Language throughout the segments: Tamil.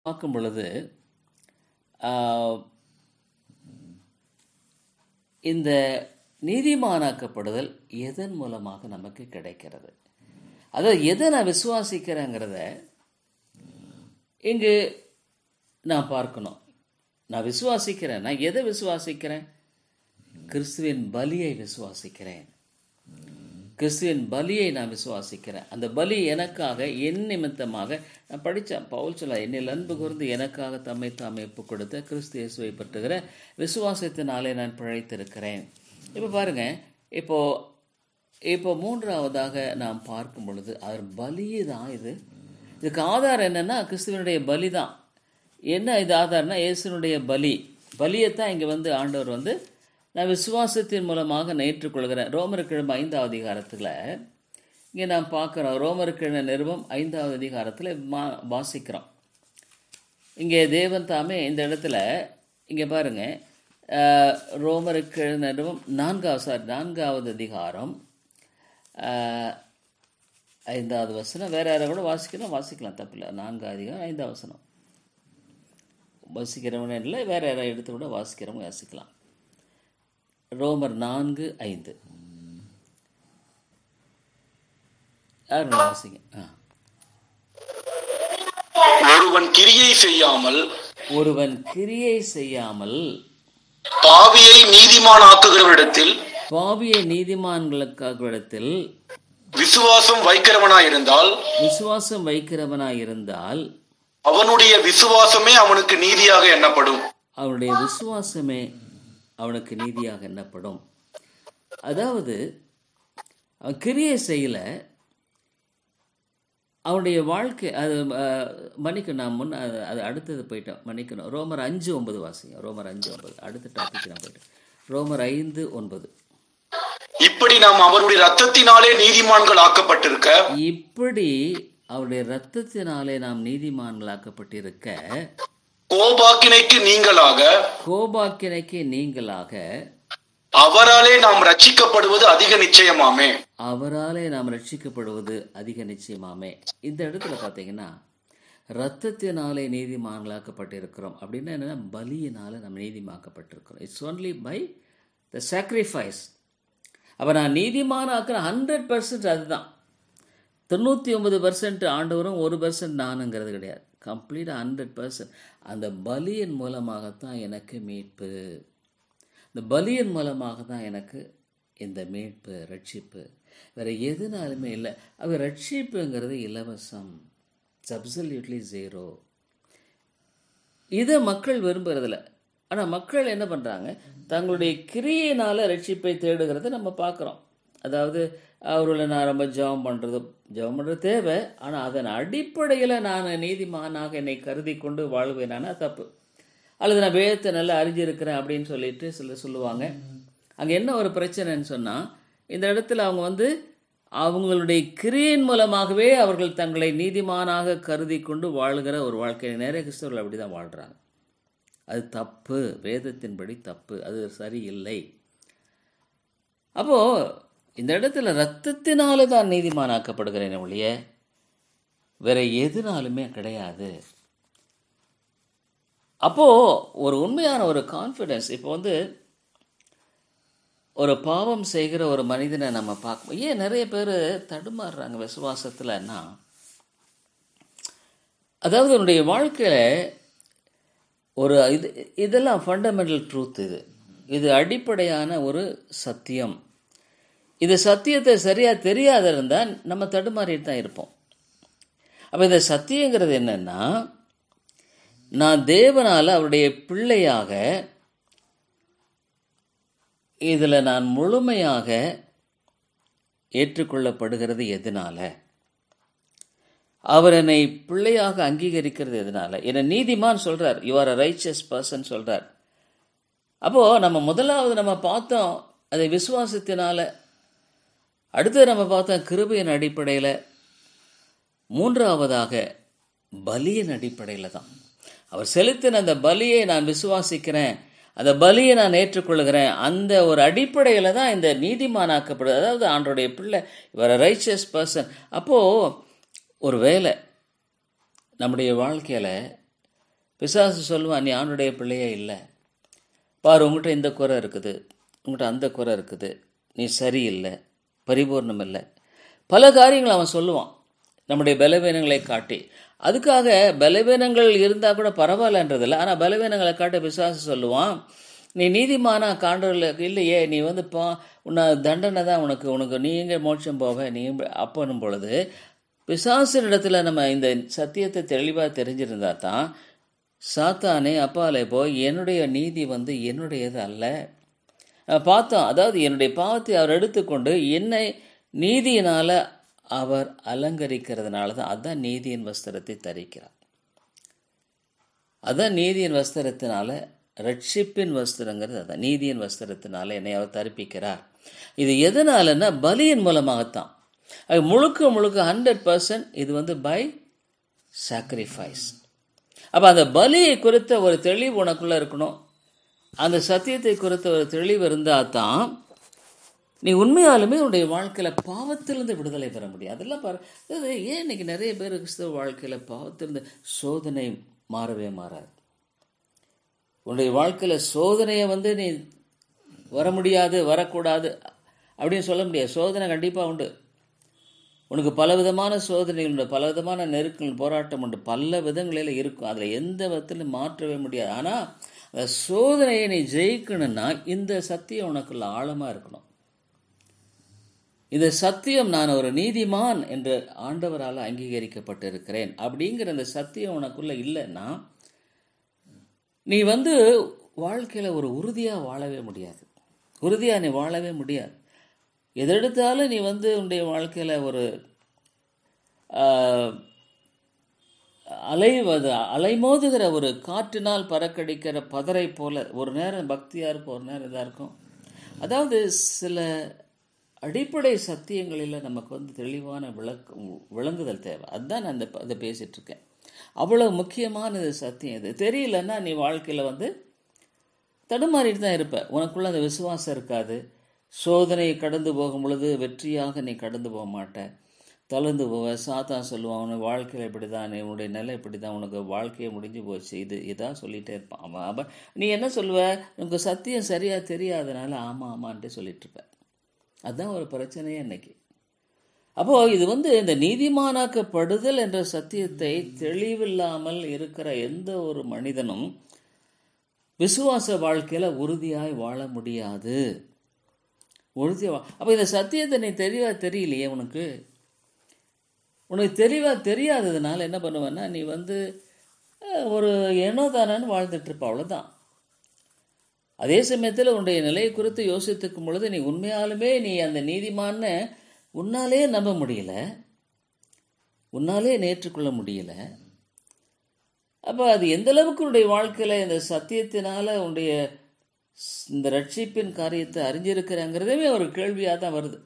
பார்க்கும் பொழுது ஆ, இந்த நீதிமானாக்கப்படுதல் எதன் மூலமாக நமக்கு கிடைக்கிறது? அதாவது எதை நான் விசுவாசிக்கிறேங்கிறத இங்கு நான் பார்க்கணும். நான் விசுவாசிக்கிறேன். நான் எதை விசுவாசிக்கிறேன்? கிறிஸ்துவின் பலியை விசுவாசிக்கிறேன். கிறிஸ்துவின் பலியை நான் விசுவாசிக்கிறேன். அந்த பலி எனக்காக, என் நிமித்தமாக, நான் படித்தேன். பவுல் சொல்ல, என்னில் அன்பு கூர்ந்து எனக்காக தம்மை தாமே ஒப்புக் கொடுத்த கிறிஸ்து இயேசுவை பற்றுகிற விசுவாசத்தினாலே நான் பிழைத்திருக்கிறேன். இப்போ பாருங்க, இப்போ மூன்றாவதாக நாம் பார்க்கும் பொழுது அவர் பலி தான். இதுக்கு ஆதாரம் என்னன்னா கிறிஸ்துவனுடைய பலி தான். என்ன இது ஆதாரம்னா இயேசுனுடைய பலியைத்தான் இங்கே ஆண்டவர் நான் விசுவாசத்தின் மூலமாக நான் ஏற்றுக்கொள்கிறேன். ரோமர்கிழமை 5வது அதிகாரத்தில் இங்கே நாம் பார்க்குறோம். ரோமர்கிழமை நிருபம் 5வது அதிகாரத்தில் வாசிக்கிறோம். இங்கே தேவன் தாமே இந்த இடத்துல இங்கே பாருங்க, ரோமர்கிழமை நிருபம் 4வது அதிகாரம் 5வது வசனம். வேற யாரை கூட வாசிக்கலாம், தப்பில்லை. 4வது அதிகாரம் 5வது வசனம் வாசிக்கிறவனே இல்லை, வேற யாரை எடுத்து கூட வாசிக்கிறவங்க வாசிக்கலாம். ரோமர் 4:5 யாரும் வாசிங்க. ஒருவன் கிரியை செய்யாமல் பாவியை நீதிமான்களுக்காகவிடத்தில் விசுவாசம் வைக்கிறவனாயிருந்தால் அவனுடைய விசுவாசமே அவனுக்கு நீதியாக எண்ணப்படும். அவனுடைய விசுவாசமே அவனுக்கு நீதியாக எண்ணப்படும். அதாவது அவன் கிரியை செய்யல, அவனுடைய வாழ்க்கை அது மன்னிக்கணும். நான் அது அடுத்தது போயிட்டேன், மன்னிக்கணும். ரோமர் 5:9 வாசிங்க. ரோமர் 5:9 அடுத்த டாபிக் நான் போயிட்டேன். ரோமர் 5:9 இப்படி நாம் அவருடைய இரத்தத்தினாலே நீதிமான்கள் ஆக்கப்பட்டிருக்க, இப்படி அவருடைய இரத்தத்தினாலே நாம் நீதிமான்கள் ஆக்கப்பட்டிருக்க, கோபாக்கினைக்கு நீங்களாக அவராலே நாம் ரட்சிக்கப்படுவது அதிக நிச்சயமாமே. இந்த இடத்துல பார்த்தீங்கன்னா இரத்தத்தினாலே நீதிமான்களாக்கப்பட்டிருக்கிறோம் அப்படின்னா என்னன்னா, பலியினால நம்ம நீதிமாக்கப்பட்டிருக்கிறோம். It's only by the sacrifice. அப்போ நான் நீதிமானாக்கிற 100% அதுதான். 99% ஆண்டவரும் 1% நானுங்கிறது கிடையாது. கம்ப்ளீட்டாக 100%. அந்த பலியின் மூலமாகத்தான் எனக்கு மீட்பு. இந்த பலியின் மூலமாக தான் எனக்கு இந்த மீட்பு, ரட்சிப்பு. வேறு எதுனாலுமே இல்லை. அது ரட்சிப்புங்கிறது இலவசம், அப்சல்யூட்லி 0. இதை மக்கள் விரும்புறதில்ல. ஆனால் மக்கள் என்ன பண்ணுறாங்க, தங்களுடைய கிரியையினால் ரட்சிப்பை தேடுகிறத நம்ம பார்க்குறோம். அதாவது அவர்களை நான் ரொம்ப ஜெபம் பண்ணுறது தேவை. ஆனால் அதன் அடிப்படையில் நான் நீதிமானாக என்னை கருதி கொண்டு வாழ்வேனானா தப்பு. அல்லது நான் வேதத்தை நல்லா அறிஞ்சிருக்கிறேன் அப்படின்னு சொல்லிட்டு சிலர் சொல்லுவாங்க. அங்கே என்ன ஒரு பிரச்சனைன்னு சொன்னால், இந்த இடத்துல அவங்க அவங்களுடைய கிரியின் மூலமாகவே அவர்கள் தங்களை நீதிமானாக கருதி கொண்டு வாழ்கிற ஒரு வாழ்க்கை. நிறைய கிறிஸ்தவர்கள் அப்படி தான் வாழ்கிறாங்க. அது தப்பு, வேதத்தின்படி தப்பு, அது சரியில்லை. அப்போது இந்த இடத்துல இரத்தத்தினால தான் நீதிமானாக்கப்படுகிறேன் ஒழிய வேற எதுனாலுமே கிடையாது. அப்போது ஒரு உண்மையான ஒரு கான்ஃபிடென்ஸ். இப்போ ஒரு பாவம் செய்கிற ஒரு மனிதனை நம்ம பார்க்க, ஏன் நிறைய பேர் தடுமாறுறாங்க விசுவாசத்தில்னா, அதாவது என்னுடைய வாழ்க்கையில் ஒரு இதெல்லாம் ஃபண்டமெண்டல் ட்ரூத். இது அடிப்படையான ஒரு சத்தியம். இது சத்தியத்தை சரியாக தெரியாத இருந்தால் நம்ம தடுமாறிட்டு தான் இருப்போம். அப்போ இந்த சத்தியங்கிறது என்னன்னா, நான் தேவனால் அவருடைய பிள்ளையாக இதில் நான் முழுமையாக ஏற்றுக்கொள்ளப்படுகிறது எதனால, அவர் என்னை பிள்ளையாக அங்கீகரிக்கிறது எதனால, என்னை நீதிமான் சொல்கிறார், you are a riches person சொல்கிறார். அப்போது நம்ம முதலாவது நம்ம பார்த்தோம் அதை விசுவாசத்தினால, அடுத்தது நம்ம பார்த்தோம் கிருபையின் அடிப்படையில், மூன்றாவதாக பலியின் அடிப்படையில் தான். அவர் செலுத்தின அந்த பலியை நான் விசுவாசிக்கிறேன், அந்த பலியை நான் ஏற்றுக்கொள்கிறேன். அந்த ஒரு அடிப்படையில் தான் இந்த நீதிமானாக்கப்படுது. அதாவது ஆண்டோடைய பிள்ளை, இவர் ரைச்சஸ் பர்சன். அப்போது ஒரு வேளை நம்முடைய வாழ்க்கையில் பிசாசு சொல்லுவான், நீ ஆண்டுடைய பிள்ளையே இல்லை, பாரு உங்கள்கிட்ட இந்த குறை இருக்குது, உங்கள்கிட்ட அந்த குறை இருக்குது, நீ சரியில்லை, பரிபூர்ணம் இல்லை, பல காரியங்கள் அவன் சொல்லுவான் நம்முடைய பலவீனங்களை காட்டி. அதுக்காக பலவீனங்கள் இருந்தால் கூட பரவாயில்லன்றதில்லை. ஆனால் பலவீனங்களை காட்ட பிசாசு சொல்லுவான், நீ நீதிமானா காண்டவர்கள் இல்லையே, நீ வந்து உன்னை தண்டனை தான் உனக்கு நீ எங்கே மோட்சம் போவ நீ அப்பனும் பொழுது பிசாசின் இடத்துல நம்ம இந்த சத்தியத்தை தெளிவாக தெரிஞ்சிருந்தா தான் சாத்தானே அப்பாலே போய் என்னுடைய நீதி வந்து என்னுடையது அல்ல பார்த்தோம். அதாவது என்னுடைய பாவத்தை அவர் எடுத்துக்கொண்டு என்னை நீதியினால் அவர் அலங்கரிக்கிறதுனால தான் அதுதான் நீதியின் வஸ்திரத்தை தரிக்கிறார். அதுதான் நீதியின் வஸ்திரத்தினால, ரட்சிப்பின் வஸ்திரங்கிறது அதான். நீதியின் வஸ்திரத்தினால என்னை அவர் தரிப்பிக்கிறார். இது எதனாலன்னா பலியின் மூலமாகத்தான். அது முழுக்க 100% இது வந்து பை சாக்ரிஃபைஸ். அப்போ அந்த பலியை குறித்த ஒரு தெளிவு உனக்குள்ளே இருக்கணும். அந்த சத்தியத்தை குறித்த ஒரு தெளிவு இருந்தால் தான் நீ உண்மையாலுமே உன்னுடைய வாழ்க்கையில் பாவத்திலிருந்து விடுதலை பெற முடியும். அதெல்லாம் ஏன் இன்னைக்கு நிறைய பேர் கிறிஸ்தவ வாழ்க்கையில் பாவத்திலிருந்து சோதனை மாறவே மாறாது. உன்னுடைய வாழ்க்கையில் சோதனையை வந்து நீ வர முடியாது, வரக்கூடாது அப்படின்னு சொல்ல முடியாது. சோதனை கண்டிப்பாக உண்டு. உனக்கு பல விதமான சோதனைகள் உண்டு, பல விதமான நெருக்கங்கள், போராட்டம் உண்டு, பல விதங்களில் இருக்கும். அதில் எந்த விதத்திலும் மாற்றவே முடியாது. ஆனால் அந்த சோதனையை நீ ஜெயிக்கணும்னா இந்த சத்தியம் உனக்குள்ள ஆழமாக இருக்கணும். இந்த சத்தியம் நான் ஒரு நீதிமான் என்று ஆண்டவரால் அங்கீகரிக்கப்பட்டிருக்கிறேன் அப்படிங்கிற அந்த சத்தியம் உனக்குள்ள இல்லைன்னா நீ வந்து வாழ்க்கையில் ஒரு உறுதியாக வாழவே முடியாது. உறுதியாக நீ வாழவே முடியாது. எதெடுத்தாலும் நீ வந்து உன்னுடைய வாழ்க்கையில் ஒரு அலைமோதுகிற ஒரு காற்றினால் பறக்கடிக்கிற பதரை போல ஒரு நேரம் பக்தியாக இருக்கும், ஒரு நேரம் இதாக இருக்கும். அதாவது சில அடிப்படை சத்தியங்களில் நமக்கு வந்து தெளிவான விளங்குதல் தேவை. அதுதான் நான் அதை பேசிகிட்ருக்கேன். அவ்வளோ முக்கியமானது சத்தியம். இது தெரியலன்னா நீ வாழ்க்கையில் வந்து தடுமாறிட்டு தான் இருப்ப. உனக்குள்ள அந்த விசுவாசம் இருக்காது. சோதனையை கடந்து போகும் பொழுது வெற்றியாக நீ கடந்து போக மாட்ட, தளர்ந்து போவ. சாத்தான் சொல்லுவான், உனக்கு வாழ்க்கையில் இப்படி தான், உன்னுடைய நிலை இப்படி தான், உனக்கு வாழ்க்கையை முடிஞ்சு போச்சு, இதான் சொல்லிகிட்டே இருப்பான் அவன். அப்போ நீ என்ன சொல்லுவ? உனக்கு சத்தியம் சரியாக தெரியாதனால ஆமாம் ஆமான்ட்டு சொல்லிட்டு இருப்ப. அதுதான் ஒரு பிரச்சனையே இன்னைக்கு. அப்போது இது வந்து இந்த நீதிமானாக்கப்படுதல் என்ற சத்தியத்தை தெளிவில்லாமல் இருக்கிற எந்த ஒரு மனிதனும் விசுவாச வாழ்க்கையில் உறுதியாய் வாழ முடியாது. அப்போ இந்த சத்தியத்தை நீ தெளிவாக தெரியலையே, உனக்கு தெளிவாக தெரியாததுனால என்ன பண்ணுவேன்னா நீ வந்து ஒரு ஏனோ தானு வாழ்ந்துட்டுருப்ப, அவ்வளோதான். அதே சமயத்தில் உன்னுடைய நிலையை குறித்து யோசித்துக்கும் பொழுது நீ உண்மையாலுமே நீ அந்த நீதிமான்னு உன்னாலே நம்ப முடியல, உன்னாலே நேற்றுக்கொள்ள முடியல. அப்போ அது எந்த அளவுக்கு உன்னுடைய வாழ்க்கையில் இந்த சத்தியத்தினால உன்னுடைய இந்த ரட்சிப்பின் காரியத்தை அறிஞ்சிருக்கிறேங்கிறதே ஒரு கேள்வியாக தான் வருது.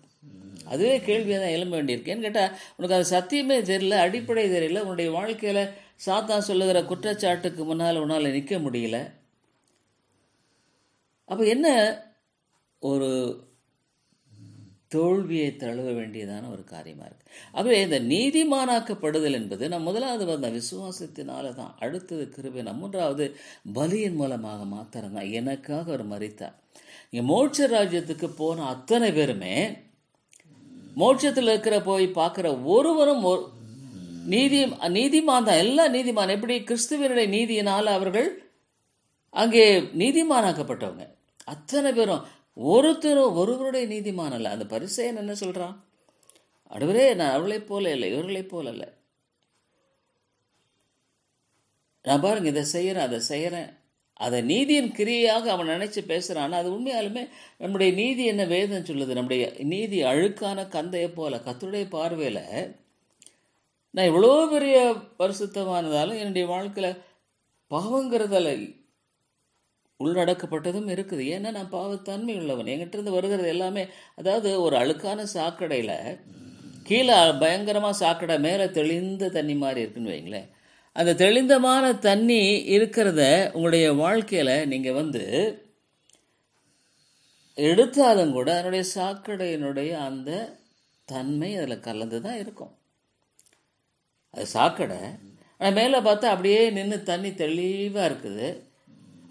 அதுவே கேள்வியாக தான் எழும்ப வேண்டியிருக்கு. ஏன்னு கேட்டால் உனக்கு அது சத்தியமே தெரியல, அடிப்படை தெரியல. உன்னுடைய வாழ்க்கையில் சாத்தான் சொல்லுகிற குற்றச்சாட்டுக்கு முன்னால் உன்னால் நிற்க முடியல. அப்போ என்ன ஒரு தோல்வியை தழுவ வேண்டியதான ஒரு காரியமாக இருக்குது. ஆகவே இந்த நீதிமானாக்கப்படுதல் என்பது நம்ம முதலாவது வந்த விசுவாசத்தினால தான், அடுத்தது கிருபை, மூன்றாவது பலியின் மூலமாக மாத்திரம் தான். எனக்காக அவர் மரித்தார். இங்கே மோட்ச ராஜ்யத்துக்கு போன அத்தனை பேருமே மோட்சத்தில் இருக்கிற போய் பார்க்குற ஒருவரும் நீதிமான் தான், எல்லாம் நீதிமான். எப்படி? கிறிஸ்துவனுடைய நீதியினால் அவர்கள் அங்கே நீதிமானாக்கப்பட்டவங்க அத்தனை பேரும். ஒருவருடைய நீதிமான் அல்ல. அந்த பரிசேயன் என்ன சொல்றான்? அடுவரே, நான் அவளைப் போல இல்லை, இவர்களைப் போல இல்லை, நான் பாருங்க இதை செய்யறேன் அதை செய்யறேன், அதை நீதியின் கிரியையாக அவன் நினைச்சு பேசுறான். அது உண்மையாலுமே நம்முடைய நீதி என்ன வேதம் சொல்லுது? நம்முடைய நீதி அழுக்கான கந்தையை போல. கர்த்தருடைய பார்வையில நான் இவ்வளோ பெரிய பரிசுத்தமானதாலும் என்னுடைய வாழ்க்கையில பாவங்கிறதால உள்ளடக்கப்பட்டதும் இருக்குது. ஏன்னா நான் பாவத்தன்மை உள்ளவன். என்கிட்ட இருந்து வருகிறது எல்லாமே, அதாவது ஒரு அழுக்கான சாக்கடையில் கீழே பயங்கரமாக சாக்கடை, மேலே தெளிந்த தண்ணி மாதிரி இருக்குன்னு வைங்களேன். அந்த தெளிந்தமான தண்ணி இருக்கிறத உங்களுடைய வாழ்க்கையில் நீங்கள் வந்து எடுத்தாலும் கூட அதனுடைய சாக்கடையினுடைய அந்த தன்மை அதில் கலந்து தான் இருக்கும். அது சாக்கடை, ஆனால் மேலே பார்த்தா அப்படியே நின்று தண்ணி தெளிவாக இருக்குது.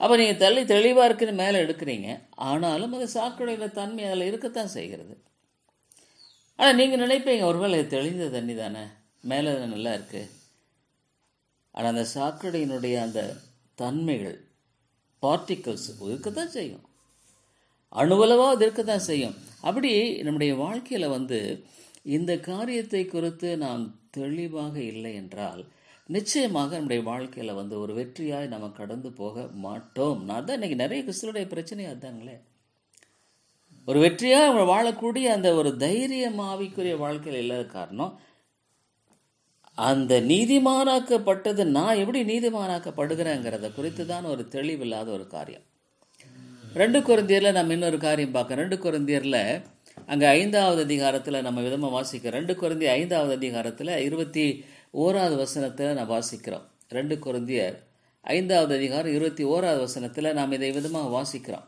அப்போ நீங்கள் தண்ணி தெளிவாக இருக்குன்னு மேலே எடுக்கிறீங்க, ஆனாலும் அது சாக்கடையில் தன்மை அதில் இருக்கத்தான் செய்கிறது. ஆனால் நீங்கள் நினைப்பீங்க ஒருவேளை இது தெளிந்த தண்ணி தானே, மேலே நல்லா இருக்குது. ஆனால் அந்த சாக்கடையினுடைய அந்த தன்மைகள், பார்ட்டிகல்ஸ் இருக்கத்தான் செய்யும், அணுவளவாக அது இருக்கத்தான் செய்யும். அப்படி நம்முடைய வாழ்க்கையில் இந்த காரியத்தை குறித்து நாம் தெளிவாக இல்லை என்றால் நிச்சயமாக நம்முடைய வாழ்க்கையில் ஒரு வெற்றியாய் நம்ம கடந்து போக மாட்டோம். நான் தான் இன்றைக்கி நிறைய கிறிஸ்துவனுடைய பிரச்சனை அதுதாங்களே. ஒரு வெற்றியாக நம்ம வாழக்கூடிய அந்த ஒரு தைரியம் ஆவிக்குரிய வாழ்க்கையில் இல்லாத காரணம், அந்த நீதிமானாக்கப்பட்டது நான் எப்படி நீதிமானாக்கப்படுகிறேங்கிறத குறித்து தான் ஒரு தெளிவில்லாத ஒரு காரியம். 2 கொரிந்தியரில் நம்ம இன்னொரு காரியம் பார்க்க. 2 கொரிந்தியரில் அங்கே 5வது அதிகாரத்தில் நம்ம விதமாக வாசிக்கிறோம். 2 கொரிந்தியர் 5வது அதிகாரத்தில் 21வது வசனத்தில் நான் வாசிக்கிறோம். 2 கொரிந்தியர் 5வது அதிகாரம் 21வது வசனத்தில் நாம் இதை விதமாக வாசிக்கிறோம்.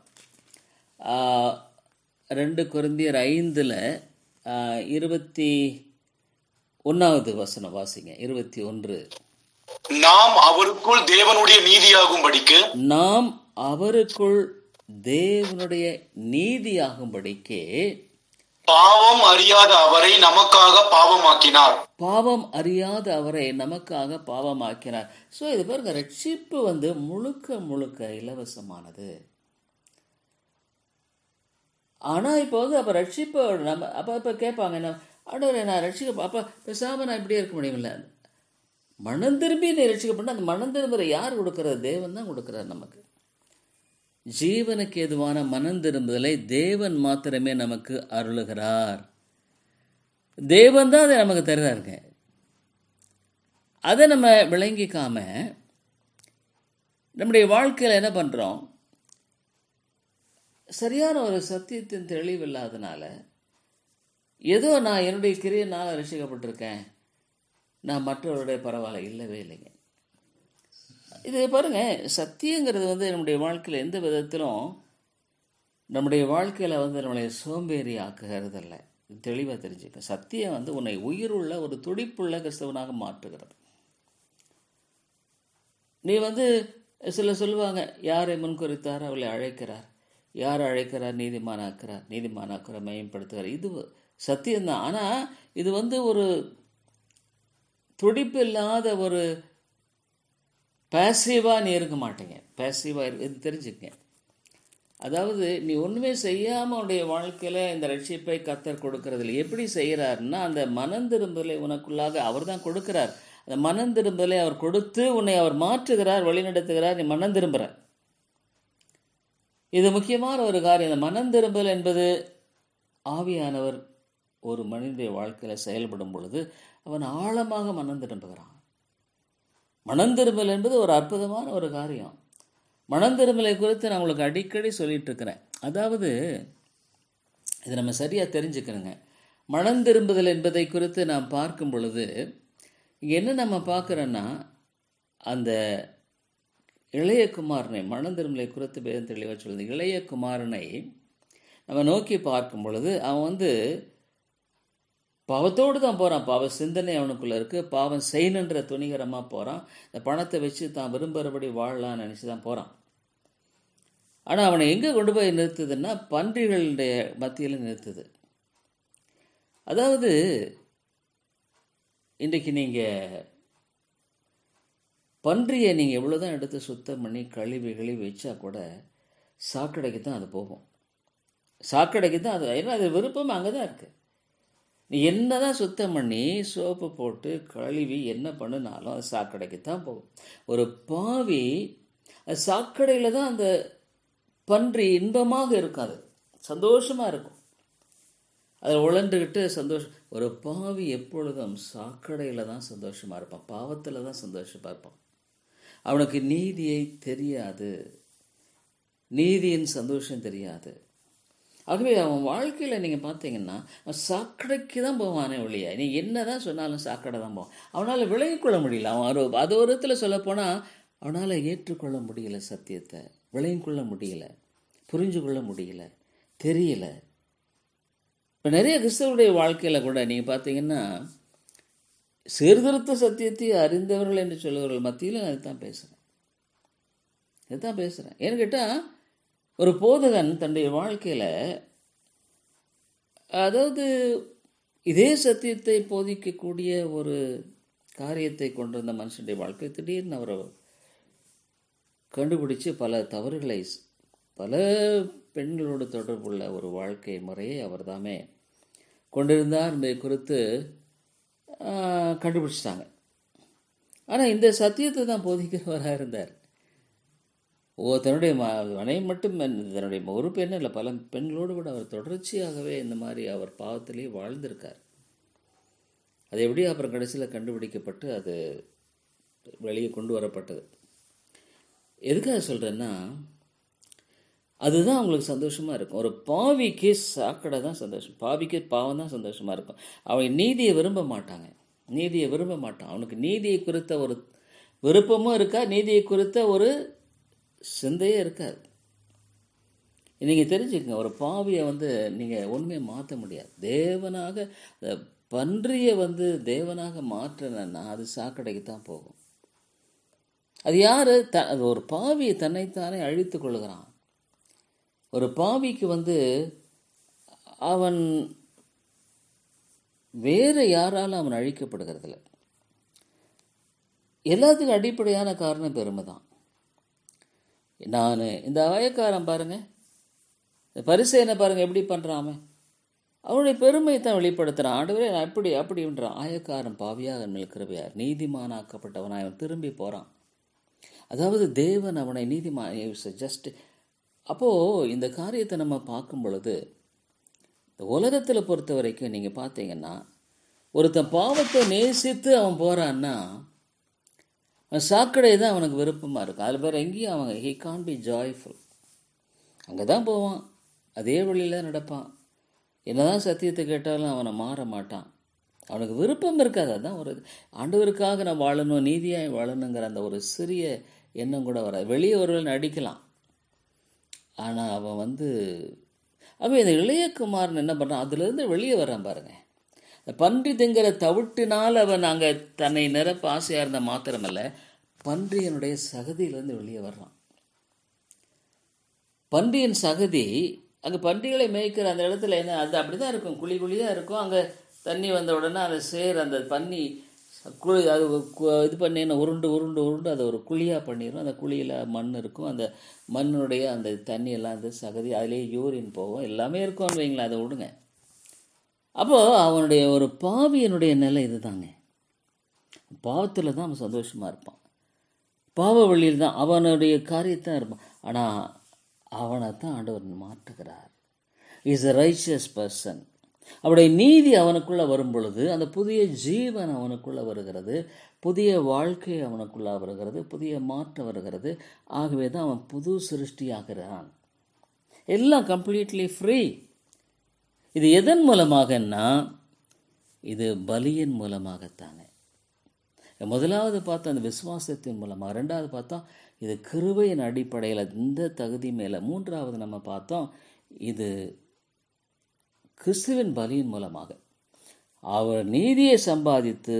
2 கொரிந்தியர் 5ல் 21வது வசனம் வாசிங்க. 21. நாம் அவருக்குள் தேவனுடைய நீதியாகும்படிக்கு நாம் அவருக்குள் தேவனுடைய நீதியாகும்படிக்கு பாவம் அறியாத அவரை நமக்காக பாவமாக்கினார். பாவம் அறியாத அவரை நமக்காக பாவமாக்கினார். ஸோ இது பாருங்க, ரட்சிப்பு முழுக்க முழுக்க இலவசமானது. ஆனால் இப்போ அப்போ ரட்சிப்பு நம்ம அப்போ கேட்பாங்க, என்ன ஆண்டவரே நான் ரட்சிக்க, அப்போ பேசாமல் நான் இப்படியே இருக்க முடியுமில்ல. மனம் திரும்பி நீ ரட்சிக்கப்பட்ட அந்த மனம் திரும்புகிற யார் கொடுக்குறது? தேவன் தான் கொடுக்குறார் நமக்கு. ஜீவனுக்கு ஏதுவான மனம் திரும்புதலை தேவன் மாத்திரமே நமக்கு அருளுகிறார். தேவன் தான் அதை நமக்கு தருகிறாருங்க. அதை நம்ம விளங்கிக்காம நம்முடைய வாழ்க்கையில் என்ன பண்ணுறோம்? சரியான ஒரு சத்தியத்தின் தெளிவில்லாதனால ஏதோ நான் என்னுடைய கிரியையினால் ரட்சிக்கப்பட்டிருக்கேன், நான் மற்றவருடைய பரவாயில்ல, இல்லவே இல்லைங்க. இது பாருங்க, சத்தியங்கிறது நம்முடைய வாழ்க்கையில் எந்த விதத்திலும் நம்முடைய வாழ்க்கையில் நம்மளை சோம்பேறி ஆக்குகிறதில்ல. தெளிவாக தெரிஞ்சுக்க. சத்தியம் உன்னை உயிருள்ள ஒரு துடிப்புள்ள கிறிஸ்தவனாக மாற்றுகிறது. நீ சில சொல்லுவாங்க, யாரை முன்குறித்தார் அவளை அழைக்கிறார், யார் அழைக்கிறார் நீதிமானாக்குறார் மேம்படுத்துகிறார். இது சத்தியம்தான். ஆனால் இது ஒரு துடிப்பு இல்லாத ஒரு பேசிவாக நீ இருக்க மாட்டேங்க. பேசிவாக இது தெரிஞ்சுக்க. அதாவது நீ ஒன்றுமே செய்யாமல் உன்னுடைய வாழ்க்கையில் இந்த ரட்சிப்பை கர்த்தர் கொடுக்கறதில்லை. எப்படி செய்கிறாருன்னா, அந்த மனம் திரும்பலை உனக்குள்ளாக அவர் தான் கொடுக்கிறார். அந்த மனம் திரும்பலை அவர் கொடுத்து உன்னை அவர் மாற்றுகிறார், வழிநடத்துகிறார். நீ மனம் திரும்புகிற. இது முக்கியமான ஒரு காரியம். இந்த மனம் திரும்பல் என்பது ஆவியானவர் ஒரு மனிதனுடைய வாழ்க்கையில் செயல்படும் பொழுது அவன் ஆழமாக மனம் திரும்புகிறான். மனம் திரும்பல் என்பது ஒரு அற்புதமான ஒரு காரியம். மனம் திரும்பலை குறித்து நான் உங்களுக்கு அடிக்கடி சொல்லிட்டு இருக்கிறேன். அதாவது இதை நம்ம சரியாக தெரிஞ்சுக்கணுங்க. மனம் திரும்புதல் என்பதை குறித்து நாம் பார்க்கும் பொழுது இங்கே என்ன நம்ம பார்க்குறோன்னா, அந்த இளைய குமாரனை, மனம் திரும்பலை குறித்து பேரும் தெளிவாக சொல்லுது. இளைய குமாரனை நம்ம நோக்கி பார்க்கும் பொழுது அவன் பாவத்தோடு தான் போகிறான். பாவ சிந்தனை அவனுக்குள்ளே இருக்குது. பாவம் செய்யணுன்ற துணிகரமாக போகிறான். இந்த பணத்தை வச்சு தான் விரும்புகிறபடி வாழலான்னு நினச்சி தான் போகிறான். ஆனால் அவனை எங்கே கொண்டு போய் நிறுத்துதுன்னா, பன்றிகளுடைய மத்தியில் நிறுத்துது. அதாவது இன்றைக்கு நீங்கள் பன்றியை நீங்கள் எவ்வளோ தான் எடுத்து சுத்தம் பண்ணி கழுவி வச்சா கூட சாக்கடைக்கு தான் அது போகும். சாக்கடைக்கு தான் அது, ஏன்னா அது விருப்பம் அங்கே தான் இருக்குது. நீ என்ன தான் சுத்தம் பண்ணி சோப்பு போட்டு கழுவி என்ன பண்ணினாலும் அது சாக்கடைக்கு தான் போகும். ஒரு பாவி அது சாக்கடையில் தான் அந்த பன்றி இன்பமாக இருக்கும், அது சந்தோஷமாக இருக்கும், அதை உழண்டுக்கிட்டு சந்தோஷம். ஒரு பாவி எப்பொழுதும் சாக்கடையில் தான் சந்தோஷமாக இருப்பான், பாவத்தில் தான் சந்தோஷமாக இருப்பான். அவனுக்கு நீதியை தெரியாது, நீதியின் சந்தோஷம் தெரியாது. ஆகவே அவன் வாழ்க்கையில் நீங்கள் பார்த்தீங்கன்னா அவன் சாக்கடைக்கு தான் போவானே ஒழிய நீ என்ன தான் சொன்னாலும் சாக்கடை தான் போவான். அவனால் விளங்கிக்கொள்ள முடியல. அவன் அது ஒரு விதத்தில் சொல்லப்போனால் அவனால் ஏற்றுக்கொள்ள முடியல, சத்தியத்தை விளங்கிக்கொள்ள முடியல, புரிஞ்சு கொள்ள முடியல, தெரியல. இப்போ நிறைய கிறிஸ்தவருடைய வாழ்க்கையில் கூட நீங்கள் பார்த்தீங்கன்னா சீர்திருத்த சத்தியத்தை அறிந்தவர்கள் என்று சொல்லுவவர்கள் மத்தியில் நான் இதுதான் பேசுகிறேன். ஏன்னு கேட்டால், ஒரு போதகன் தன்னுடைய வாழ்க்கையில், அதாவது இதே சத்தியத்தை போதிக்கக்கூடிய ஒரு காரியத்தை கொண்டிருந்த மனுஷனுடைய வாழ்க்கை திடீர்னு அவரை கண்டுபிடிச்சு பல தவறுகளை, பல பெண்களோடு தொடர்புள்ள ஒரு வாழ்க்கை முறையை அவர் தாமே கொண்டிருந்தார் என்பதை குறித்து கண்டுபிடிச்சிட்டாங்க. ஆனால் இந்த சத்தியத்தை தான் போதிக்கிறவராக இருந்தார். தன்னுடைய மனைவி மட்டும், தன்னுடைய ஒரு பெண் இல்லை, பல பெண்களோடு கூட அவர் தொடர்ச்சியாகவே இந்த மாதிரி அவர் பாவத்திலேயே வாழ்ந்திருக்கார். அது எப்படி அப்புறம் கடைசியில் கண்டுபிடிக்கப்பட்டு அது வெளியே கொண்டு வரப்பட்டது. எதுக்காக சொல்கிறேன்னா, அதுதான் அவங்களுக்கு சந்தோஷமாக இருக்கும். ஒரு பாவிக்கு சாக்கடை தான் சந்தோஷம், பாவிக்கு பாவம் தான் சந்தோஷமாக இருக்கும். அவன் நீதியை விரும்ப மாட்டான். அவனுக்கு நீதியை குறித்த ஒரு விருப்பமும் இருக்கா, நீதியை குறித்த ஒரு சிந்தையே இருக்காது. நீங்கள் தெரிஞ்சுக்கங்க, ஒரு பாவியை நீங்கள் ஒன்றுமே மாற்ற முடியாது. தேவனாக பன்றியை தேவனாக மாற்றினா அது சாக்கடைக்கு தான் போகும். அது யார்? அது ஒரு பாவி தன்னைத்தானே அழித்து கொள்கிறான். ஒரு பாவிக்கு அவன் வேறு யாராலும் அவன் அழிக்கப்படுகிறதில்ல. எல்லாத்துக்கும் அடிப்படையான காரணம் பெருமை தான். நான் இந்த ஆயக்காரன் பாருங்க, இந்த பரிசேயனை பாருங்க எப்படி பண்ணுறான். அவனுடைய பெருமையை தான் வெளிப்படுத்துகிறான். ஆண்டவரே நான் அப்படின்றான். ஆயக்காரன் பாவியாக மேல் கிருபையார், நீதிமானாக்கப்பட்டவன் அவன் திரும்பி போகிறான். அதாவது தேவன் அவனை ஜஸ்ட். அப்போது இந்த காரியத்தை நம்ம பார்க்கும் பொழுது, இந்த உலகத்தில் பொறுத்த வரைக்கும் நீங்கள் பார்த்தீங்கன்னா, ஒருத்தன் பாவத்தை நேசித்து அவன் போகிறான்னா அவன் சாக்கடை தான் அவனுக்கு விருப்பமாக இருக்கும். அதில் வேறு எங்கேயும் ஹி கான் பி ஜாய்ஃபுல். அங்கே தான் போவான், அதே வழியில் நடப்பான். என்னதான் சத்தியத்தை கேட்டாலும் அவனை மாற மாட்டான். அவனுக்கு விருப்பம் இருக்காது. அதுதான் ஒரு ஆண்டவருக்காக நான் வாழணும், நீதியாய் வாழணுங்கிற அந்த ஒரு சிறிய எண்ணம் கூட வராது. வெளியே ஒருவன் அடிக்கலாம். ஆனால் அவன் அவன் இந்த இளையகுமாரன் என்ன பண்ணுறான், அதுலேருந்து வெளியே வர்றான் பாருங்க. பன்றி திங்கிற தவிட்டினால் அவன் அங்கே தன்னை நிரப்ப ஆசையாக இருந்த மாத்திரமல்ல, பன்றியனுடைய சகதியிலேருந்து வெளியே வர்றான். பன்றியின் சகதி, அங்கே பன்றிகளை மேய்க்கிற அந்த இடத்துல என்ன, அது அப்படி தான் இருக்கும், குழி குழியாக இருக்கும். அங்கே தண்ணி வந்த உடனே அதை அந்த பன்னி அது இது பண்ணி உருண்டு உருண்டு உருண்டு அதை ஒரு குழியாக பண்ணிடும். அந்த குழியில் மண் இருக்கும். அந்த மண்ணுடைய அந்த தண்ணியெல்லாம் அந்த சகதி, அதிலேயே யூரின் போகும், எல்லாமே இருக்கும்னு வைங்களேன். அதை விடுங்க. அப்போது அவனுடைய ஒரு பாவியனுடைய நிலை இது தாங்க. பாவத்தில் தான் அவன் சந்தோஷமாக இருப்பான், பாவ வழியில் தான் அவனுடைய காரியத்தான் இருப்பான். ஆனால் அவனை தான் ஆண்டவர் மாற்றுகிறார். Is a righteous person. அவருடைய நீதி அவனுக்குள்ளே வரும் பொழுது அந்த புதிய ஜீவன் அவனுக்குள்ளே வருகிறது, புதிய வாழ்க்கை அவனுக்குள்ளே வருகிறது, புதிய மாற்றம் வருகிறது. ஆகவே தான் அவன் புது சிருஷ்டியாகிறான். எல்லாம் கம்ப்ளீட்லி ஃப்ரீ. இது எதன் மூலமாகன்னா, இது பலியின் மூலமாகத்தானே. முதலாவது பார்த்தா அந்த விசுவாசத்தின் மூலமாக, ரெண்டாவது பார்த்தா இது கிருபையின் அடிப்படையில் இந்த தகுதி மேலே, மூன்றாவது நம்ம பார்த்தோம் இது கிறிஸ்துவின் பலியின் மூலமாக. அவர் நீதியை சம்பாதித்து,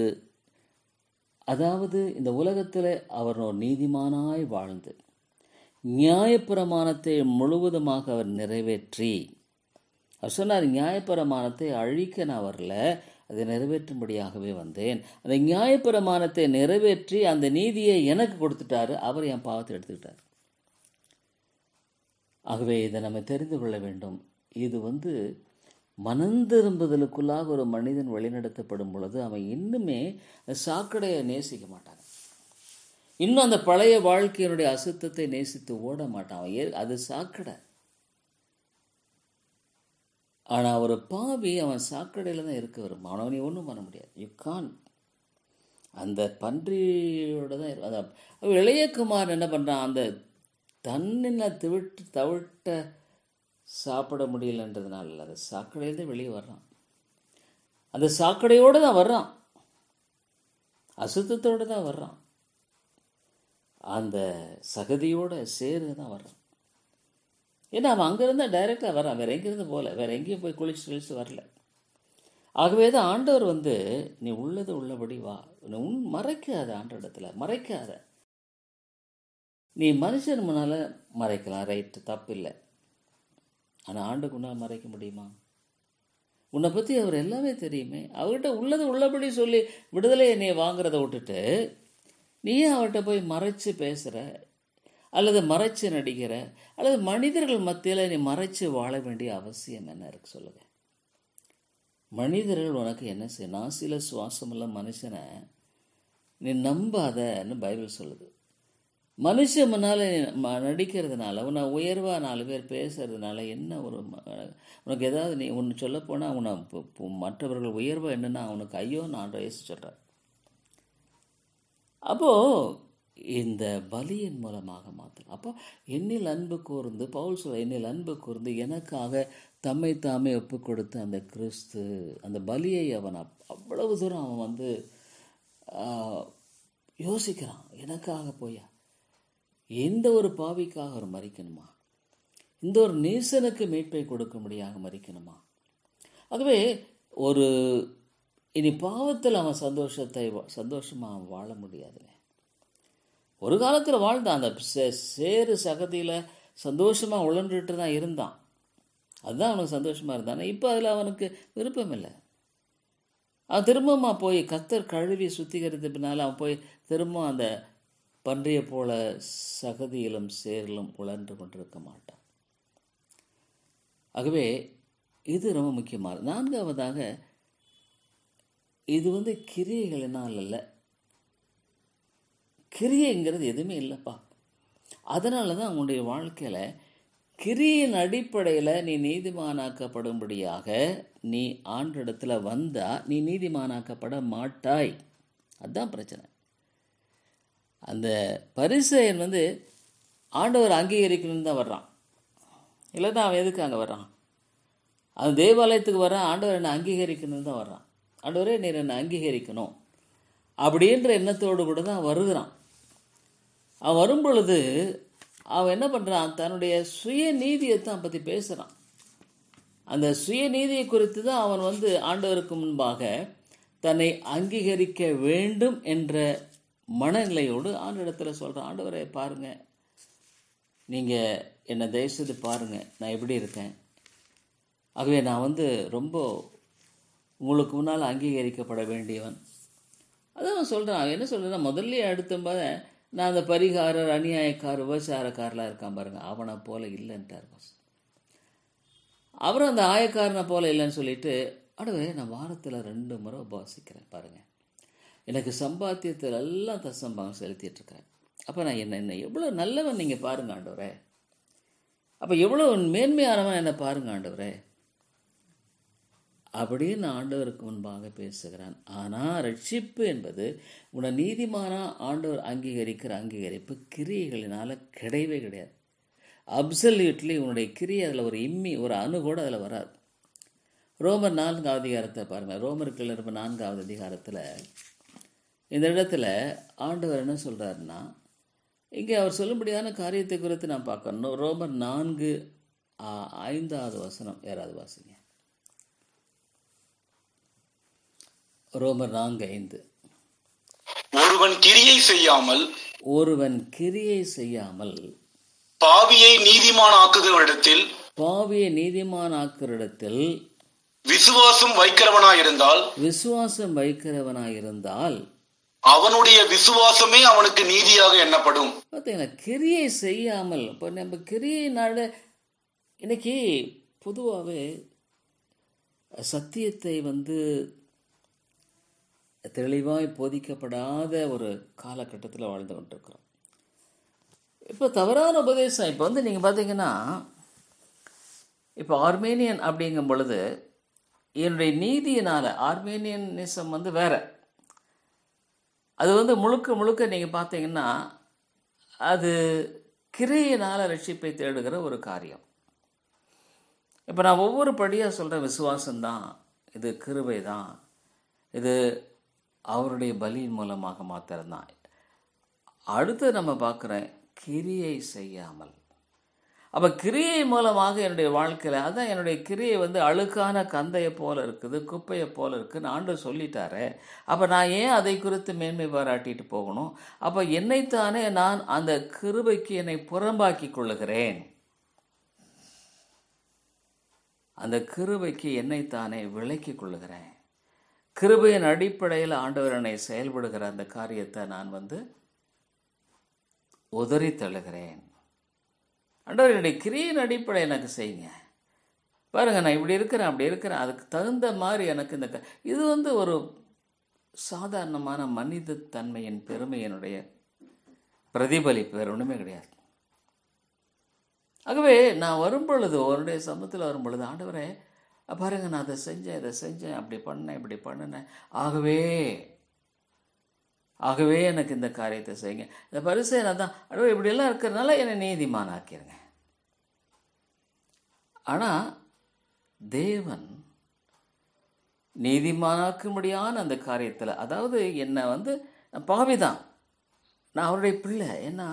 அதாவது இந்த உலகத்தில் அவர் ஒரு நீதிமானாய் வாழ்ந்து நியாயப்பிரமாணத்தை முழுவதுமாக அவர் நிறைவேற்றி, அவர் சொன்னார் நியாயப்பிரமாணத்தை அழிக்க நான் வரல, அதை நிறைவேற்றும்படியாகவே வந்தேன். அந்த நியாயப்பிரமாணத்தை நிறைவேற்றி அந்த நீதியை எனக்கு கொடுத்துட்டாரு. அவர் என் பாவத்தை எடுத்துக்கிட்டார். ஆகவே இதை நம்ம தெரிந்து கொள்ள வேண்டும். இது மனந்திரும்புதலுக்குள்ளாக ஒரு மனிதன் வழிநடத்தப்படும் பொழுது அவன் இன்னுமே சாக்கடையை நேசிக்க மாட்டான். இன்னும் அந்த பழைய வாழ்க்கையினுடைய அசுத்தத்தை நேசித்து ஓட மாட்டான். அவன் அது சாக்கடை. ஆனால் ஒரு பாவி அவன் சாக்கடையில் தான் இருக்க வரும். அவனை ஒன்றும் பண்ண முடியாது. யூ கான். அந்த பன்றியோட தான் இருக்கும். இளையகுமார் என்ன பண்ணுறான், அந்த தண்ணில் தவிட்ட சாப்பிட முடியலன்றதுனால இல்லை, அந்த சாக்கடையில்தான் வெளியே வர்றான். அந்த சாக்கடையோடு தான் வர்றான், அசுத்தத்தோடு தான் வர்றான், அந்த சகதியோடு சேர்ந்து தான் வர்றான். ஏன்னா அவன் அங்கேருந்து டைரெக்டாக வரான், வேறு எங்கேருந்து போகல, வேறு எங்கேயும் போய் குளிச்சு வரல. ஆகவே தான் ஆண்டவர் நீ உள்ளது உள்ளபடி வா, மறைக்காத, ஆண்டவரிடத்துல மறைக்காத. நீ மனுஷன் முன்னால் மறைக்கலாம், ரைட்டு, தப்பு இல்லை. ஆனால் ஆண்டுக்கு முன்னால் மறைக்க முடியுமா? உன்னை பற்றி அவர் எல்லாமே தெரியுமே. அவர்கிட்ட உள்ளது உள்ளபடி சொல்லி விடுதலையை நீ வாங்குறத விட்டுட்டு நீயே அவர்கிட்ட போய் மறைச்சு பேசுகிற, அல்லது மறைச்சு நடிக்கிற, அல்லது மனிதர்கள் மத்தியில் நீ மறைச்சு வாழ வேண்டிய அவசியம் என்ன இருக்கு சொல்லுங்க? மனிதர்கள் உனக்கு என்ன செய்ய? நாசில சுவாசமுள்ள மனுஷனை நீ நம்பாதன்னு பைபிள் சொல்லுது. மனுஷன் முன்னால் நடிக்கிறதுனால, உன்னை உயர்வாக 4 பேர் பேசுறதுனால என்ன உனக்கு ஏதாவது நீ ஒன்று சொல்லப்போனால் உன்னை மற்றவர்கள் உயர்வாக என்னென்னா அவனுக்கு ஐயோன்னு ஆண்டவர் இயேசு சொல்கிறார். அப்போது இந்த பலியின் மூலமாக மாற்றலாம். அப்போ என்னில் அன்பு கூர்ந்து, பவுல் சொல்ல, என்னில் அன்பு கூர்ந்து எனக்காக தம்மை தாமே ஒப்பு கொடுத்து அந்த கிறிஸ்து, அந்த பலியை அவன் அவ்வளவு தூரம் அவன் யோசிக்கிறான். எனக்காக போயா, எந்த ஒரு பாவிக்காக அவர் மரிக்கணுமா? இந்த ஒரு நேசனுக்கு மீட்பை கொடுக்கும்படியாக மரிக்கணுமா? ஆகவே இனி பாவத்தில் அவன் சந்தோஷமாக அவன் வாழ முடியாதுங்க. ஒரு காலத்தில் வாழ்ந்தான், அந்த சேறு சகதியில் சந்தோஷமாக உழன்றுட்டு தான் இருந்தான். அதுதான் அவனுக்கு சந்தோஷமாக இருந்தான். இப்போ அதில் அவனுக்கு விருப்பம் இல்லை. அவன் திரும்பமா போய் கர்த்தர் கழுவி சுத்திகரித்த பின்னால் அவன் போய் திரும்ப அந்த பன்றியை போல சகதியிலும் சேரிலும் உழன்று கொண்டிருக்க மாட்டான். ஆகவே இது ரொம்ப முக்கியமானது. 4வதாக, இது கிரியைகளினால் அல்ல. கிரியைங்கிறது எதுவுமே இல்லைப்பா. அதனால தான் உன்னுடைய வாழ்க்கையில் கிரியின் அடிப்படையில் நீ நீதிமானாக்கப்படும்படியாக நீ ஆண்டவரிடத்தில் வந்தால் நீ நீதிமானாக்கப்பட மாட்டாய். அதுதான் பிரச்சனை. அந்த பரிசேயன் ஆண்டவர் அங்கீகரிக்கணும்னு தான் வர்றான். இல்லைன்னா அவன் எதுக்கு அங்கே வர்றான்? அவன் தேவாலயத்துக்கு வர்றான், ஆண்டவர் என்னை அங்கீகரிக்கணும்னு தான் வர்றான். ஆண்டவரே நீர் என்னை அங்கீகரிக்கணும் அப்படின்ற எண்ணத்தோடு கூட தான் வருகிறான். அவன் வரும் பொழுது அவன் என்ன பண்ணுறான்? தன்னுடைய சுயநீதியை தான் பற்றி பேசுகிறான். அந்த சுயநீதியை குறித்து தான் அவன் ஆண்டவருக்கு முன்பாக தன்னை அங்கீகரிக்க வேண்டும் என்ற மனநிலையோடு ஆண்டவரிடத்தில் சொல்கிறான். ஆண்டவரை பாருங்கள், நீங்கள் என்னை தயவுசெய்து பாருங்கள், நான் எப்படி இருக்கேன். ஆகவே நான் ரொம்ப உங்களுக்கு முன்னால் அங்கீகரிக்கப்பட வேண்டியவன். அதான் அவன் சொல்கிறான். அவன் என்ன சொல்கிறான்? முதல்ல அடுத்தும்போது நான் அந்த பரிகாரர், அநியாயக்கார், விபச்சாரக்காரெலாம் இருக்கான் பாருங்க, அவனை போல இல்லைன்ட்டார். அப்புறம் அந்த ஆயக்காரனை போல இல்லைன்னு சொல்லிட்டு, ஆண்டவரே நான் வாரத்தில் 2 முறை உபவாசிக்கிறேன் பாருங்கள், எனக்கு சம்பாத்தியத்தில் எல்லாம் தசம்பாகம் செலுத்திட்டுருக்கிறேன். அப்போ நான் என்ன எவ்வளோ நல்லவன் நீங்கள் பாருங்க ஆண்டவரே, அப்போ எவ்வளோ மேன்மையானவன் என்னை பாருங்க ஆண்டவரே அப்படின்னு ஆண்டவருக்கு முன்பாக பேசுகிறான். ஆனால் ரட்சிப்பு என்பது உன்னை நீதிமானா ஆண்டவர் அங்கீகரிக்கிற அங்கீகரிப்பு கிரியைகளினால் கிடையவே கிடையாது. அப்சல்யூட்லி உன்னுடைய கிரியை அதில் ஒரு அணு கூட அதில் வராது. ரோமர் 4வது அதிகாரத்தை பாருங்கள். ரோமருக்கு 4வது அதிகாரத்தில் இந்த இடத்துல ஆண்டவர் என்ன சொல்கிறாருன்னா, இங்கே அவர் சொல்லும்படியான காரியத்தை குறித்து நான் பார்க்கணும். ரோமர் 4:5 வசனம் யாராவது வாசிங்க. ரோமர் 4:5. ஒருவன் கிரியை செய்யாமல் பாவியை நீதிமானாக்குகிறவரிடத்தில் விசுவாசம் வைக்கிறவனாயிருந்தால் அவனுடைய விசுவாசமே அவனுக்கு நீதியாக எண்ணப்படும். பார்த்தீங்களா? கிரியை செய்யாமல். இப்போ நம்ம கிரியைனால இன்னைக்கு பொதுவாகவே சத்தியத்தை தெளிவாய் போதிக்கப்படாத ஒரு காலகட்டத்தில் வாழ்ந்து கொண்டிருக்கிறோம். இப்போ தவறான உபதேசம். இப்போ நீங்கள் பார்த்தீங்கன்னா, இப்போ ஆர்மேனியன் அப்படிங்கும் பொழுது என்னுடைய நீதியினால், ஆர்மேனியனிசம் வேற, அது முழுக்க நீங்கள் பார்த்தீங்கன்னா அது கிரியையினால் ரட்சிப்பை தேடுகிற ஒரு காரியம். இப்போ நான் ஒவ்வொரு படியாக சொல்கிறேன், விசுவாசம்தான், இது கிருபை தான், இது அவருடைய பலியின் மூலமாக மாத்திரம்தான். அடுத்து நம்ம பார்க்குறேன் கிரியை செய்யாமல். அப்போ கிரியை மூலமாக என்னுடைய வாழ்க்கையில், அதான் என்னுடைய கிரியை வந்து அழுக்கான கந்தையை போல இருக்குது, குப்பையை போல இருக்குன்னு ஆண்டவர் சொல்லிட்டாரு. அப்போ நான் ஏன் அதை குறித்து மேன்மை பாராட்டிட்டு போகணும்? அப்போ என்னைத்தானே நான் அந்த கிருபைக்கு என்னை புறம்பாக்கி கொள்ளுகிறேன். அந்த கிருபைக்கு என்னைத்தானே விலக்கி கொள்ளுகிறேன். கிருபையின் அடிப்படையில் ஆண்டவர் என்னை செயல்படுகிற அந்த காரியத்தை நான் வந்து உதறி தள்ளுகிறேன். ஆண்டவர் என்னுடைய கிரியின் அடிப்படை எனக்கு செய்யுங்க. பாருங்கள், நான் இப்படி இருக்கிறேன், அப்படி இருக்கிறேன், அதுக்கு தகுந்த மாதிரி எனக்கு இந்த இது வந்து ஒரு சாதாரணமான மனித தன்மையின் பெருமையினுடைய பிரதிபலிப்பு, வேறு ஒன்றுமே கிடையாது. ஆகவே நான் வரும்பொழுது, அவருடைய சமூகத்தில் வரும்பொழுது, ஆண்டவரே பாருங்கள், நான் அதை செஞ்சேன், இதை செஞ்சேன், அப்படி பண்ணேன், இப்படி பண்ணினேன், ஆகவே எனக்கு இந்த காரியத்தை செய்யுங்க. இந்த பரிசேயன் தான், ஆண்டவரே இப்படியெல்லாம் இருக்கிறதுனால என்னை நீதிமான் ஆக்கிருங்க. ஆனால் தேவன் நீதிமானாக்கும்படியான அந்த காரியத்தில், அதாவது என்னை வந்து பாவிதான், நான் அவருடைய பிள்ளை, ஏன்னா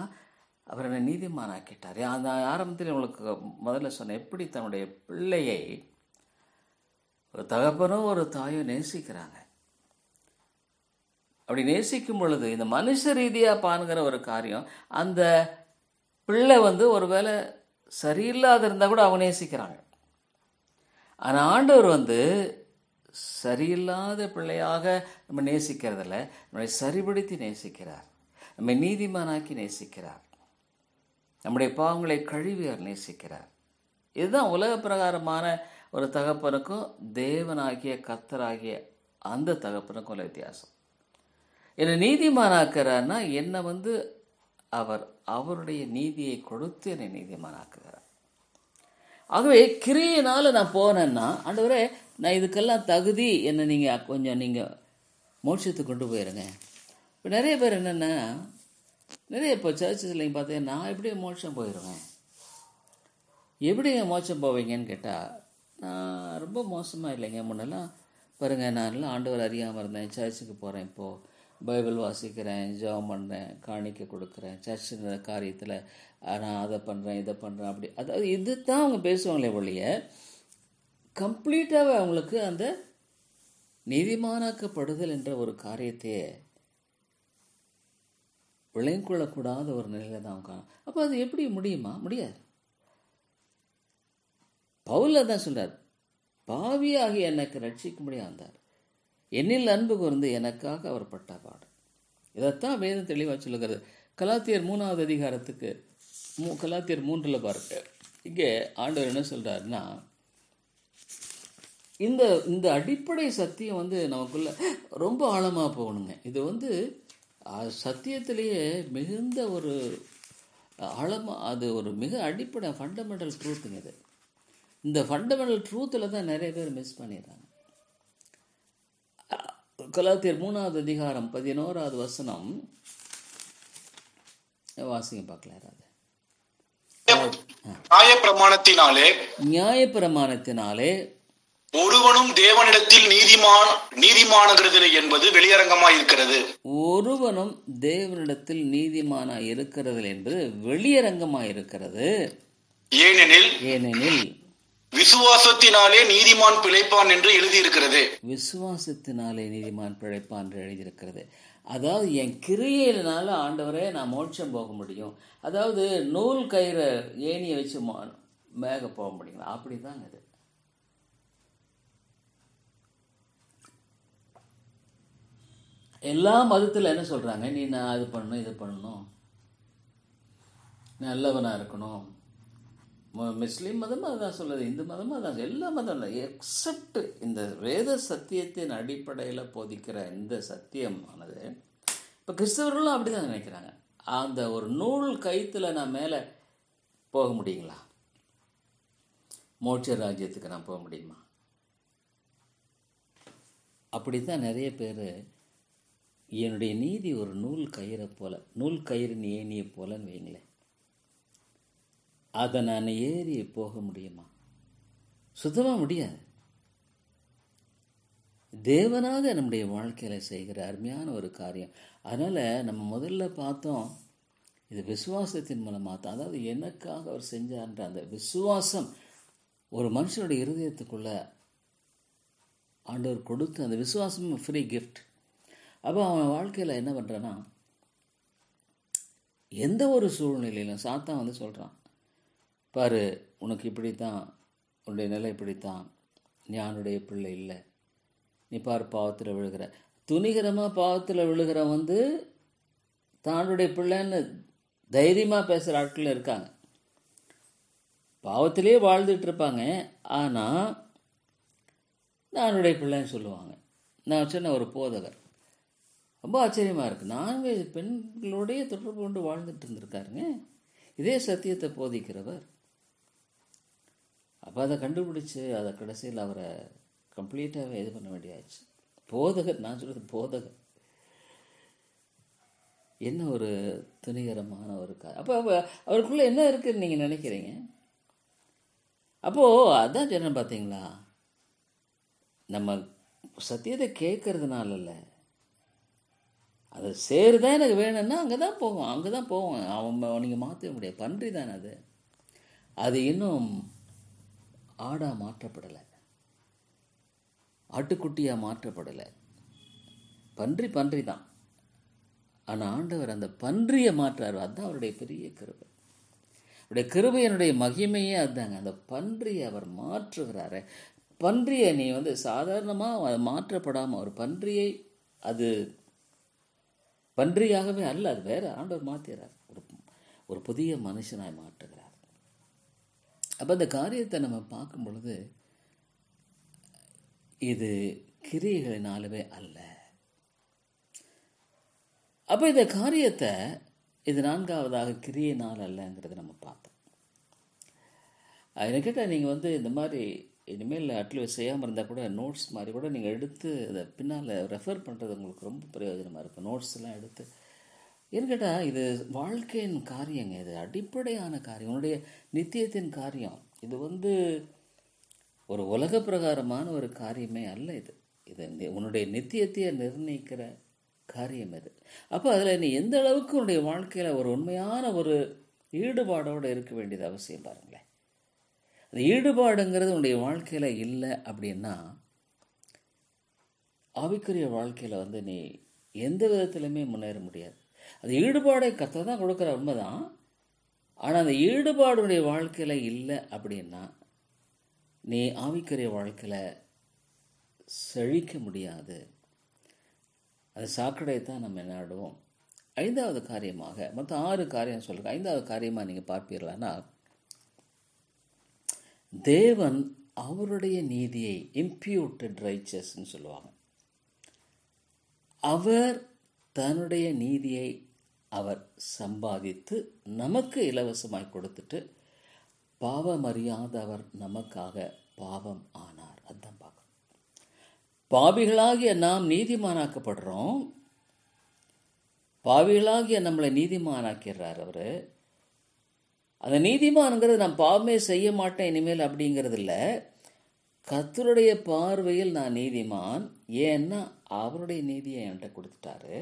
அவர் என்னை நீதிமானாக்கிட்டார். அந்த ஆரம்பத்தில் உங்களுக்கு முதல்ல சொன்னேன், எப்படி தன்னுடைய பிள்ளையை ஒரு தகப்பனோ ஒரு தாயோ நேசிக்கிறாங்க. அப்படி நேசிக்கும் பொழுது இந்த மனுஷ ரீதியாக பாருங்கிற ஒரு காரியம், அந்த பிள்ளை வந்து ஒரு வேளை சரியில்லாத இருந்தால் கூட அவங்க நேசிக்கிறாங்க. ஆனால் ஆண்டவர் வந்து சரியில்லாத பிள்ளையாக நம்ம நேசிக்கிறதில்ல, நம்மளை சரிபடுத்தி நேசிக்கிறார், நம்மை நீதிமானாக்கி நேசிக்கிறார், நம்முடைய பாவங்களை கழுவியார் நேசிக்கிறார். இதுதான் உலக பிரகாரமான ஒரு தகப்பனுக்கும் தேவனாகிய கர்த்தராகிய அந்த தகப்பனுக்கும் உள்ள வித்தியாசம். என்னை நீதிமானாக்குறார்னா என்னை வந்து அவர் அவருடைய நீதியை கொடுத்து என்னை நீதிமானாக்குகிறார். ஆகவே கிரியினால் நான் போனேன்னா, ஆண்டவரே நான் இதுக்கெல்லாம் தகுதி, என்னை நீங்கள் கொஞ்சம் நீங்கள் மோட்சத்துக்கு கொண்டு போயிருங்க. இப்போ நிறைய பேர் என்னென்னா, நிறைய இப்போ சர்ச்சஸில் நீங்கள் பார்த்தீங்கன்னா, நான் எப்படியே மோட்சம் போயிடுவேன். எப்படிங்க மோட்சம் போவீங்கன்னு கேட்டால், நான் ரொம்ப மோசமாக இல்லைங்க, முன்னெல்லாம் பாருங்கள், நான்லாம் ஆண்டவர் அறியாமல் இருந்தேன், சர்ச்சுக்கு போகிறேன், இப்போது பைபிள் வாசிக்கிறேன், ஜெபம் பண்ணுறேன், காணிக்கை கொடுக்குறேன், சர்ச்சின் காரியத்தில் நான் அதை பண்ணுறேன், இதை பண்ணுறேன், அப்படி. அதாவது இது தான் அவங்க பேசுவாங்களே ஒழிய கம்ப்ளீட்டாகவே அவங்களுக்கு அந்த நீதிமானாக்கப்படுதல் என்ற ஒரு காரியத்தையே விளங்கிக்கொள்ளக்கூடாத ஒரு நிலையில் தான் அவங்க. அப்போ அது எப்படி முடியுமா? முடியாது. பவுல் தான் சொல்றார், பாவியாகி எனக்கு ரட்சிக்கும்படியாக வந்தார், என்னில் அன்பு கூர்ந்து எனக்காக அவர் பட்ட பாடு. இதைத்தான் வேதம் தெளிவாக சொல்லுகிறது. கலாத்தியர் 3வது அதிகாரத்துக்கு கலாத்தியர் 3 பாருங்க. இங்கே ஆண்டவர் என்ன சொல்றாருன்னா, இந்த அடிப்படை சத்தியம் வந்து நமக்குள்ள ரொம்ப ஆழமாக போகணுங்க. இது வந்து சத்தியத்திலேயே மிகுந்த ஒரு ஆழமாக, அது ஒரு மிக அடிப்படை ஃபண்டமெண்டல் ட்ரூத்துங்க இது. இந்த ஃபண்டமெண்டல் ட்ரூத்தில் தான் நிறைய பேர் மிஸ் பண்ணிடுறாங்க. கலாத்தியர் 3வது அதிகாரம் 11வது வசனம் வாசிங்க பார்க்கலாம். நியாயப்பிரமாணத்தினாலே ஒருவனும் தேவனிடத்தில் நீதிமானாகிறது என்பது வெளியரங்கமாய் இருக்கிறது. ஒருவனும் தேவனிடத்தில் நீதிமானாய் இருக்கிறது என்பது வெளியரங்கமாய் இருக்கிறது. ஏனெனில் விசுவாசத்தினாலே நீதிமான் பிழைப்பான் என்று எழுதியிருக்கிறது. விசுவாசத்தினாலே நீதிமான் பிழைப்பான் என்று எழுதியிருக்கிறது. அதாவது என் கிரியையினால ஆண்டவரே நான் மோட்சம் போக முடியும். அதாவது நூல் கயிறை ஏணியை வச்சு மேக போக முடியுங்களா? அப்படிதாங்க இது. எல்லா மதத்தில் என்ன சொல்றாங்க, நீ நான் அது பண்ணணும், இது பண்ணணும், நல்லவனா இருக்கணும். முஸ்லீம் மதமும் அதான் சொல்லுது, இந்து மதமும் அதான், எல்லா மதம் இல்லை, எக்ஸப்ட் இந்த வேத சத்தியத்தின் அடிப்படையில் போதிக்கிற இந்த சத்தியமானது. இப்போ கிறிஸ்தவர்களும் அப்படி தான் நினைக்கிறாங்க. அந்த ஒரு நூல் கயிற்றுல நான் மேலே போக முடியுங்களா? மோட்ச ராஜ்யத்துக்கு நான் போக முடியுமா? அப்படி தான் நிறைய பேர், என்னுடைய நீதி ஒரு நூல் கயிறை போல, நூல் கயிறின் ஏணியை போலன்னு வைங்களேன், அதை நான் ஏறி போக முடியுமா? சுத்தமாக முடியாது. தேவனாக நம்முடைய வாழ்க்கையில் செய்கிற அருமையான ஒரு காரியம். அதனால் நம்ம முதல்ல பார்த்தோம், இது விசுவாசத்தின் மூலமாக தான். அதாவது எனக்காக அவர் செஞ்சார்ன்ற அந்த விசுவாசம் ஒரு மனுஷனுடைய இருதயத்துக்குள்ள ஆண்டவர் கொடுத்து, அந்த விசுவாசம் ஃப்ரீ கிஃப்ட். அப்போ அவன் வாழ்க்கையில் என்ன பண்ணுறான்னா, எந்த ஒரு சூழ்நிலையிலும் சாத்தான் வந்து சொல்கிறான், பாரு உனக்கு இப்படித்தான், உன்னுடைய நிலை இப்படித்தான், ஞானுடைய பிள்ளை இல்லை, நீ பாரு பாவத்தில் விழுகிற. துணிகரமாக பாவத்தில் விழுகிற வந்து தானுடைய பிள்ளைன்னு தைரியமாக பேசுகிற ஆட்கள் இருக்காங்க. பாவத்திலே வாழ்ந்துட்டு இருப்பாங்க, ஆனால் நானுடைய பிள்ளைன்னு சொல்லுவாங்க. நான் சொன்ன ஒரு போதகர் ரொம்ப ஆச்சரியமாக இருக்குது. 4 பெண்களுடைய தொடர்பு கொண்டு வாழ்ந்துட்டு இருந்திருக்காருங்க, இதே சத்தியத்தை போதிக்கிறவர். அப்போ அதை கண்டுபிடிச்சி அதை கடைசியில் அவரை கம்ப்ளீட்டாகவே இது பண்ண வேண்டியாச்சு. போதகர், நான் சொல்கிறது போதகர். என்ன ஒரு துணிகரமான ஒரு அப்போ அவருக்குள்ளே என்ன இருக்குதுன்னு நீங்கள் நினைக்கிறீங்க? அப்போது அதான் சொன்னேன் பார்த்தீங்களா, நம்ம சத்தியத்தை கேட்கறதுனால இல்லை, அது சேருதான் எனக்கு வேணும்னா அங்கே தான் போவோம். அவன் நீங்கள் மாற்ற முடியாது. பன்றி தானே அது. அது இன்னும் ஆடாக மாற்றப்படலை, ஆட்டுக்குட்டியாக மாற்றப்படலை. பன்றி தான். ஆனால் ஆண்டவர் அந்த பன்றியை மாற்றார். அதுதான் அவருடைய பெரிய கிருபை. அவருடைய கிருபையினுடைய மகிமையே அதுதாங்க. அந்த பன்றியை அவர் மாற்றுகிறாரு. பன்றியை நீ வந்து சாதாரணமாக அது மாற்றப்படாமல், ஒரு பன்றியை அது பன்றியாகவே அல்ல, அது வேற, ஆண்டவர் மாற்றுகிறார், ஒரு புதிய மனுஷனாய் மாற்றுகிறார். அப்போ அந்த காரியத்தை நம்ம பார்க்கும் பொழுது இது கிரியைகளினாலவே அல்ல. அப்போ இந்த காரியத்தை இது 4வதாக கிரியையினால் அல்லங்கிறத நம்ம பார்த்தோம். என்ன கேட்டால் நீங்கள் வந்து இந்த மாதிரி இனிமேல் அட்லீஸ்ட் செய்யாமல் இருந்தால் கூட நோட்ஸ் மாதிரி கூட நீங்கள் எடுத்து அதை பின்னால் ரெஃபர் பண்ணுறது உங்களுக்கு ரொம்ப பிரயோஜனமாக இருக்கும். நோட்ஸ்லாம் எடுத்து, ஏன்னு கேட்டால் இது வாழ்க்கையின் காரியங்க, இது அடிப்படையான காரியம், உன்னுடைய நித்தியத்தின் காரியம். இது வந்து ஒரு உலக பிரகாரமான ஒரு காரியமே அல்ல. இது உன்னுடைய நித்தியத்தையே நிர்ணயிக்கிற காரியம் இது. அப்போ அதில் நீ எந்த அளவுக்கு உன்னுடைய வாழ்க்கையில் ஒரு உண்மையான ஒரு ஈடுபாடோடு இருக்க வேண்டியது அவசியம். பாருங்களேன், அந்த ஈடுபாடுங்கிறது உன்னுடைய வாழ்க்கையில் இல்லை அப்படின்னா ஆவிக்குரிய வாழ்க்கையில் வந்து நீ எந்த விதத்திலுமே முன்னேற முடியாது. அந்த ஈடுபாடை கர்த்தர் தான் கொடுக்குற, உண்மைதான். ஆனால் அந்த ஈடுபாடுடைய வாழ்க்கையில் இல்லை அப்படின்னா நீ ஆவிக்குரிய வாழ்க்கையில் செழிக்க முடியாது. அது சாக்கடை தான் நம்ம நாடுவோம். 5வது காரியமாக, மொத்தம் 6 காரியம் சொல்லுங்க. 5வது காரியமாக நீங்கள் பார்ப்பீர்களானா, தேவன் அவருடைய நீதியை, இம்ப்யூட்டட் ரைச்சஸ்ன்னு சொல்லுவாங்க, அவர் தன்னுடைய நீதியை அவர் சம்பாதித்து நமக்கு இலவசமாய் கொடுத்துட்டு, பாவம் அறியாத அவர் நமக்காக பாவம் ஆனார். அதுதான் பார்க்கணும். பாவிகளாகிய நாம் நீதிமானாக்கப்படுறோம். பாவிகளாகிய நம்மளை நீதிமானாக்கிறார் அவர். அந்த நீதிமான்ங்கிறது நான் பாவமே செய்ய மாட்டேன் இனிமேல் அப்படிங்கிறது இல்லை. கர்த்தருடைய பார்வையில் நான் நீதிமான், ஏன்னா அவருடைய நீதியை என்கிட்ட கொடுத்துட்டாரு.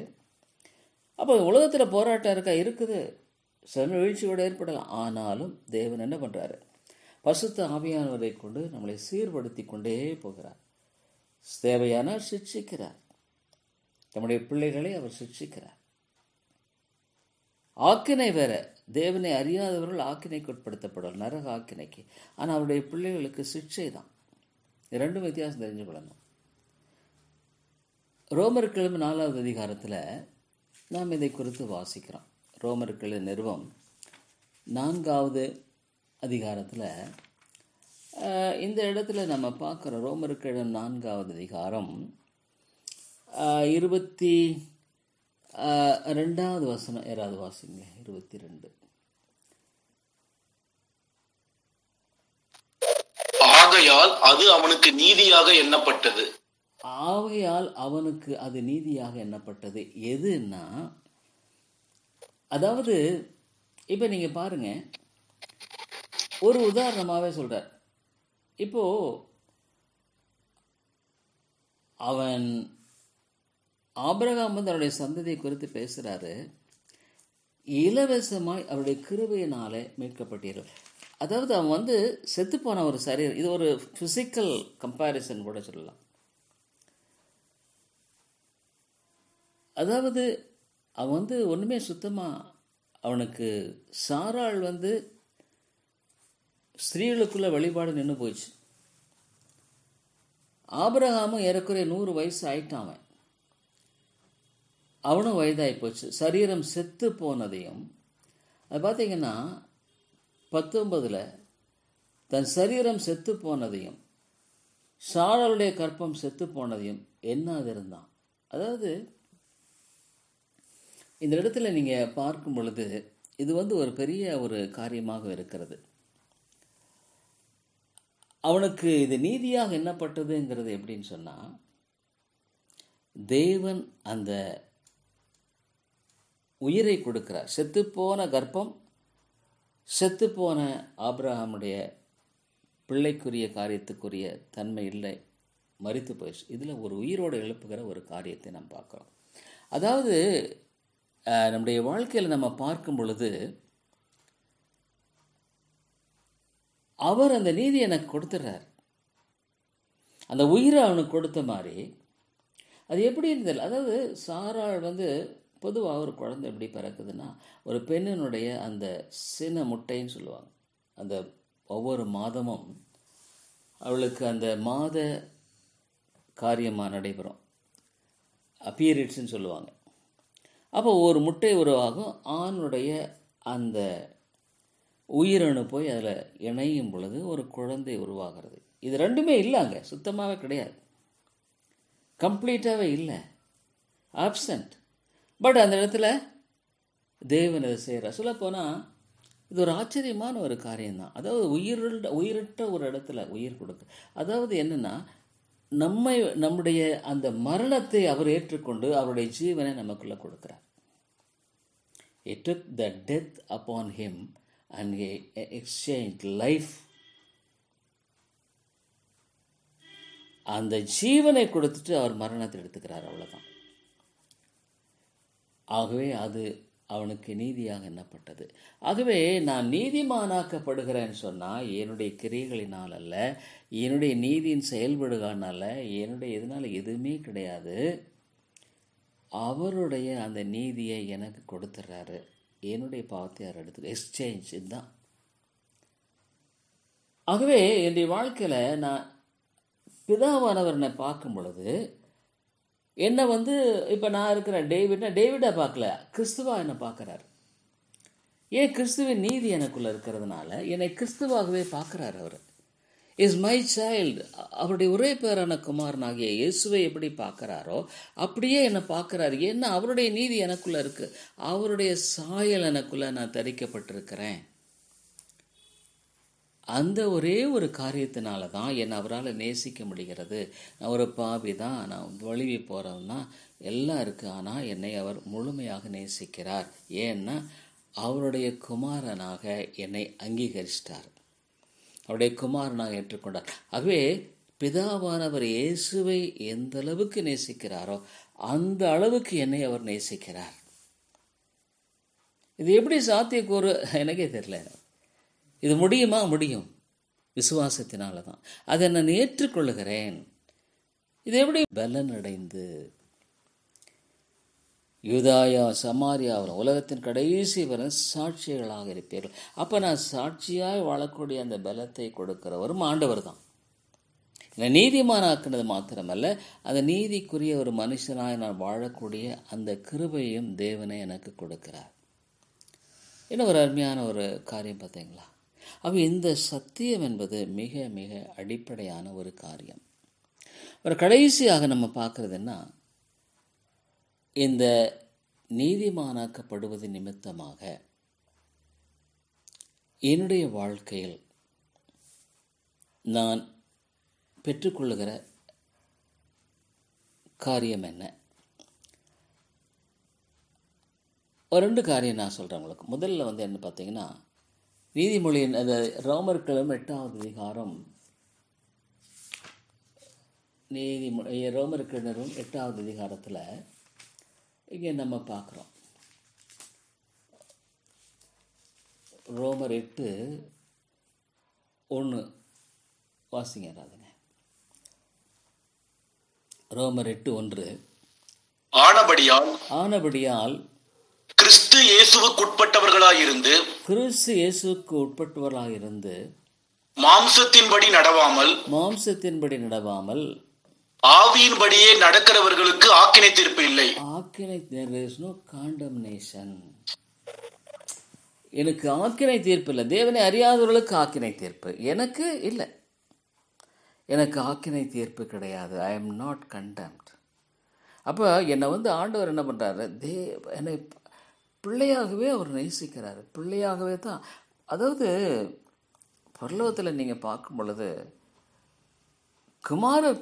அப்போ உலகத்தில் போராட்டம் இருக்குது, சில வீழ்ச்சியோடு ஏற்படலாம். ஆனாலும் தேவன் என்ன பண்ணுறாரு, பரிசுத்த ஆவியானவரை கொண்டு நம்மளை சீர்படுத்தி கொண்டே போகிறார். தேவையானால் சிட்சிக்கிறார், நம்முடைய பிள்ளைகளை அவர் சிட்சிக்கிறார். ஆக்கினை வேற, தேவனை அறியாதவர்கள் ஆக்கினைக்கு உட்படுத்தப்படும், நரக ஆக்கினைக்கு. ஆனால் அவருடைய பிள்ளைகளுக்கு சிட்சை தான். ரெண்டும் வித்தியாசம் தெரிஞ்சு கொள்ளணும். ரோமர்கிழமை 4வது அதிகாரத்தில் நாம் இதை குறித்து வாசிக்கிறோம். ரோமர்கிழமை நிறுவம் 4வது அதிகாரத்தில் இந்த இடத்துல நம்ம பார்க்குறோம். ரோமர்கிழமை 4வது அதிகாரம் 22வது வசனம். யாராவது வாசிங்க. 22. ஆகையால் அது அவனுக்கு நீதியாக எண்ணப்பட்டது. ஆகையால் அவனுக்கு அது நீதியாக எண்ணப்பட்டது. எதுன்னா, அதாவது இப்போ நீங்கள் பாருங்க, ஒரு உதாரணமாகவே சொல்கிறார். இப்போ அவன் ஆபிரகாம் வந்து அவருடைய சந்ததியை குறித்து பேசுகிறாரு. இலவசமாய் அவருடைய கிருபையினாலே மீட்கப்பட்டீர்கள். அதாவது அவன் வந்து செத்துப்போன ஒரு சரீரம். இது ஒரு ஃபிசிக்கல் கம்பேரிசன் கூட சொல்லலாம். அதாவது அவன் வந்து ஒன்றுமே சுத்தமாக அவனுக்கு சாராள் வந்து ஸ்திரீகளுக்குள்ள வழிபாடு நின்று போயிடுச்சு. ஆபிரகாமும் ஏறக்குறைய 100 வயசு ஆயிட்டான். அவனும் வயதாகி போச்சு. சரீரம் செத்து போனதையும் அது பார்த்தீங்கன்னா 19 தன் சரீரம் செத்து போனதையும் சாராளுடைய கற்பம் செத்து போனதையும் எண்ணாதிருந்தான். அதாவது இந்த இடத்துல நீங்கள் பார்க்கும் பொழுது இது வந்து ஒரு பெரிய ஒரு காரியமாக இருக்கிறது. அவனுக்கு இது நீதியாக எண்ணப்பட்டதுங்கிறது எப்படின்னு சொன்னால், தேவன் அந்த உயிரை கொடுக்கிறார். செத்துப்போன கர்ப்பம், செத்துப்போன ஆபிரகாமுடைய பிள்ளைக்குரிய காரியத்துக்குரிய தன்மை இல்லை, மரித்து போயிடுச்சு. இதில் ஒரு உயிரோடு எழுப்புகிற ஒரு காரியத்தை நாம் பார்க்குறோம். அதாவது நம்முடைய வாழ்க்கையில் நம்ம பார்க்கும் பொழுது அவர் அந்த நீதி எனக்கு கொடுத்துட்றார். அந்த உயிரை அவனுக்கு கொடுத்த மாதிரி அது எப்படின்னு தெரியல. அதாவது சாராள் வந்து பொதுவாக ஒரு குழந்தை எப்படி பிறக்குதுன்னா, ஒரு பெண்ணினுடைய அந்த சின முட்டைன்னு சொல்லுவாங்க. அந்த ஒவ்வொரு மாதமும் அவளுக்கு அந்த மாத காரியமாக நடைபெறும், பீரியட்ஸ்ன்னு சொல்லுவாங்க. அப்போ ஒரு முட்டை உருவாகும். ஆணுடைய அந்த உயிரணு போய் அதில் இணையும் பொழுது ஒரு குழந்தை உருவாகிறது. இது ரெண்டுமே இல்லைங்க, சுத்தமாகவே கிடையாது, கம்ப்ளீட்டாகவே இல்லை, ஆப்சண்ட். பட் அந்த இடத்துல தேவன் அதை செய்கிறார். சொல்லப்போனால் இது ஒரு ஆச்சரியமான ஒரு காரியம்தான். அதாவது உயிரற்ற ஒரு இடத்துல உயிர் கொடுக்கு. அதாவது என்னென்னா, நம்முடைய அந்த மரணத்தை அவர் ஏற்றுக்கொண்டு அவருடைய ஜீவனை நமக்குள்ளே கொடுக்கிறார். He took the death upon him and he exchanged life. அந்த ஜீவனை கொடுத்துட்டு அவர் மரணத்தை எடுத்துக்கிறார், அவ்வளோதான். ஆகவே அது அவனுக்கு நீதியாக எண்ணப்பட்டது. ஆகவே நான் நீதிமானாக்கப்படுகிறேன்னு சொன்னால் என்னுடைய கிரியைகளினால் அல்ல, என்னுடைய நீதியின் செயல்படுகானால, என்னுடைய இதனால் எதுவுமே கிடையாது. அவருடைய அந்த நீதியை எனக்கு கொடுத்துட்றாரு, என்னுடைய பாவத்தை அவர் எடுத்து எக்ஸ்சேஞ்ச். இதுதான். ஆகவே என்னுடைய வாழ்க்கையில் நான் பிதாவானவர் என்னை பார்க்கும் பொழுது என்னை வந்து, இப்போ நான் இருக்கிற டேவிடா பார்க்கல, கிறிஸ்துவா என்னை பார்க்குறாரு. ஏன்? கிறிஸ்துவின் நீதி எனக்குள்ளே இருக்கிறதுனால என்னை கிறிஸ்துவாகவே பார்க்குறாரு. அவர் இஸ் மை சைல்டு. அவருடைய ஒரே பேரான குமாரனாகிய இயேசுவை எப்படி பார்க்குறாரோ அப்படியே என்னை பார்க்குறாரு. ஏன்னா அவருடைய நீதி எனக்குள்ளே இருக்குது, அவருடைய சாயல் எனக்குள்ளே நான் தரிக்கப்பட்டிருக்கிறேன். அந்த ஒரே ஒரு காரியத்தினால தான் என்னை அவரால் நேசிக்க முடிகிறது. நான் ஒரு பாவி தான், நான் வழுவி போகிறவன் தான், எல்லாம் இருக்குது. ஆனால் என்னை அவர் முழுமையாக நேசிக்கிறார். ஏன்னா அவருடைய குமாரனாக என்னை அங்கீகரிச்சிட்டார், அவருடைய குமாரனாக ஏற்றுக்கொண்டார். ஆகவே பிதாவானவர் இயேசுவை எந்த அளவுக்கு நேசிக்கிறாரோ அந்த அளவுக்கு என்னை அவர் நேசிக்கிறார். இது எப்படி சாத்தியக்கூறு எனக்கே தெரியல. இது முடியுமா? முடியும், விசுவாசத்தினால தான். அதை நான் ஏற்றுக்கொள்ளுகிறேன். இது எப்படி? பலன் அடைந்து யூதாயா சமாரியாவில் உலகத்தின் கடைசி வரை சாட்சிகளாக இருப்பீர்கள். அப்போ நான் சாட்சியாய் வாழக்கூடிய அந்த பலத்தை கொடுக்கிறவரும் ஆண்டவர் தான். என்னை நீதிமானாக்குனது மாத்திரமல்ல, அந்த நீதிக்குரிய ஒரு மனுஷனாய் நான் வாழக்கூடிய அந்த கிருபையும் தேவனை எனக்கு கொடுக்கிறார். என்ன ஒரு அருமையான ஒரு காரியம் பார்த்தீங்களா? அப்போ இந்த சத்தியம் என்பது மிக மிக அடிப்படையான ஒரு காரியம். ஒரு கடைசியாக நம்ம பார்க்குறதுன்னா, இந்த நீதிமானாக்கப்படுவது நிமித்தமாக என்னுடைய வாழ்க்கையில் நான் பெற்றுக்கொள்ளுகிற காரியம் என்ன? ஒரு 2 காரியம் நான் சொல்கிறேன் உங்களுக்கு. முதல்ல வந்து என்ன பார்த்தீங்கன்னா, நீதிமொழியின் அந்த ரோமர்களும் 8வது அதிகாரம், ரோமர்கிணரும் 8வது அதிகாரத்தில் இங்கே நம்ம பார்க்குறோம். ரோமர் 8:1 வாசிங்க ராதுங்க. ரோமர் 8:1 ஆனபடியால் கிறிஸ்து இயேசுவுக்கு உட்பட்டவர்களாயிருந்து மாம்சத்தின்படி நடவாமல் ஆவியின்படியே நடக்கிறவர்களுக்கு ஆக்கினை தீர்ப்பு இல்லை. there is no condemnation. எனக்கு ஆக்கினை தீர்ப்பு இல்லை. தேவனை அறியாதவர்களுக்கு ஆக்கினை தீர்ப்பு, எனக்கு இல்லை. எனக்கு ஆக்கினை தீர்ப்பு கிடையாது. I am not contempt. அப்போ என்னை ஆண்டவர் என்ன பண்ணுறாரு, என்னை பிள்ளையாகவே அவர் நேசிக்கிறாரு. பிள்ளையாகவே தான். அதாவது பரலோகத்தில் நீங்கள் பார்க்கும் பொழுது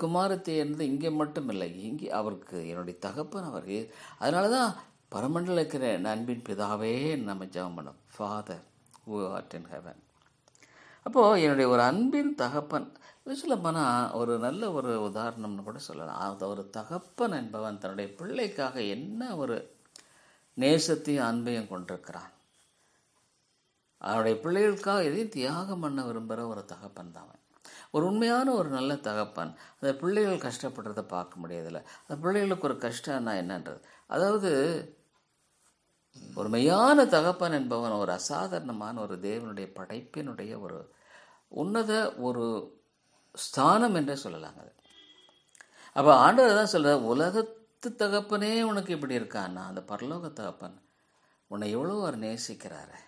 குமாரத்தை என்பது இங்கே மட்டும் இல்லை, இங்கே அவருக்கு என்னுடைய தகப்பன் அவர். அதனால தான் பரமண்டல இருக்கிற அன்பின் பிதாவே நம்ம ஜெபம் பண்ணோம், father who art in heaven. அப்போது என்னுடைய ஒரு அன்பின் தகப்பன் சொல்லப்போனால் ஒரு நல்ல ஒரு உதாரணம்னு கூட சொல்லலாம். அது ஒரு தகப்பன் என்பவன் தன்னுடைய பிள்ளைக்காக என்ன ஒரு நேசத்தையும் அன்பையும் கொண்டிருக்கிறான். அவனுடைய பிள்ளைகளுக்காக எதையும் தியாகம் பண்ண விரும்புகிற ஒரு தகப்பன் தான் அவன். ஒரு உண்மையான ஒரு நல்ல தகப்பன். அந்த பிள்ளைகள் கஷ்டப்படுறதை பார்க்க முடியாதில்ல. அந்த பிள்ளைகளுக்கு ஒரு கஷ்டம்னா என்னன்றது, அதாவது ஒரு மெய்யான தகப்பன் என்பவன் ஒரு அசாதாரணமான ஒரு தேவனுடைய படைப்பினுடைய ஒரு உன்னத ஒரு ஸ்தானம் என்றே சொல்லலாங்க. அப்போ ஆண்டவர் தான் சொல்கிற, உலகத்து தகப்பனே உனக்கு இப்படி இருக்கான்னா அந்த பரலோக தகப்பன் உன்னை எவ்வளோ அவர் நேசிக்கிறாரு,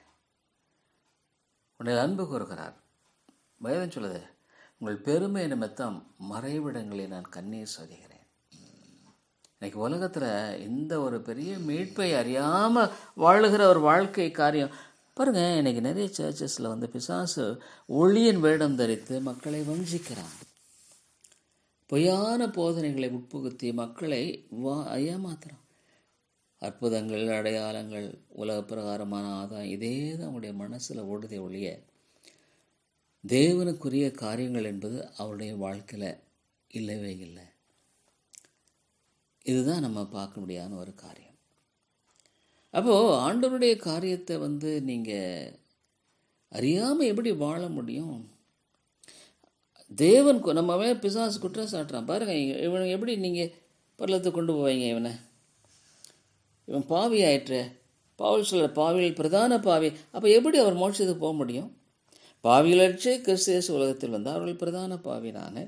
உன்னை அன்பு கூறுகிறார். வேதம் சொல்லுது, உங்கள் பெருமை நிமித்தம் மறைவிடங்களில் நான் கண்ணீர் சொதிகிறேன். இன்னைக்கு உலகத்தில் இந்த ஒரு பெரிய மீட்பை அறியாமல் வாழுகிற ஒரு வாழ்க்கை காரியம் பாருங்கள். இன்றைக்கி நிறைய சர்ச்சஸில் பிசாசு ஒளியின் வேடம் தரித்து மக்களை வஞ்சிக்கிறான். பொய்யான போதனைகளை உட்புகுத்தி மக்களை ஏமாத்துறான். அற்புதங்கள், அடையாளங்கள், உலக பிரகாரமான ஆதாயம், இதே தான் அவனுடைய மனசில் ஓடுதே ஒழிய தேவனுக்குரிய காரியங்கள் என்பது அவருடைய வாழ்க்கையில் இல்லவே இல்லை. இதுதான் நம்ம பார்க்க முடியாத ஒரு காரியம். அப்போது ஆண்டவருடைய காரியத்தை நீங்கள் அறியாமல் எப்படி வாழ முடியும்? தேவன் நம்ம பிசாசு குற்றம் சாட்டுறான் பாருங்கள். இவனை எப்படி நீங்கள் பரலத்தை கொண்டு போவீங்க? இவன் பாவி ஆயிற்று. பவுல் சொல்கிற பாவிகள் பிரதான பாவி. அப்போ எப்படி அவர் மோட்சத்துக்கு போக முடியும்? பாவிகளற்று கிறிஸ்து உலகத்தில் அவர்கள் பிரதான பாவி. நான்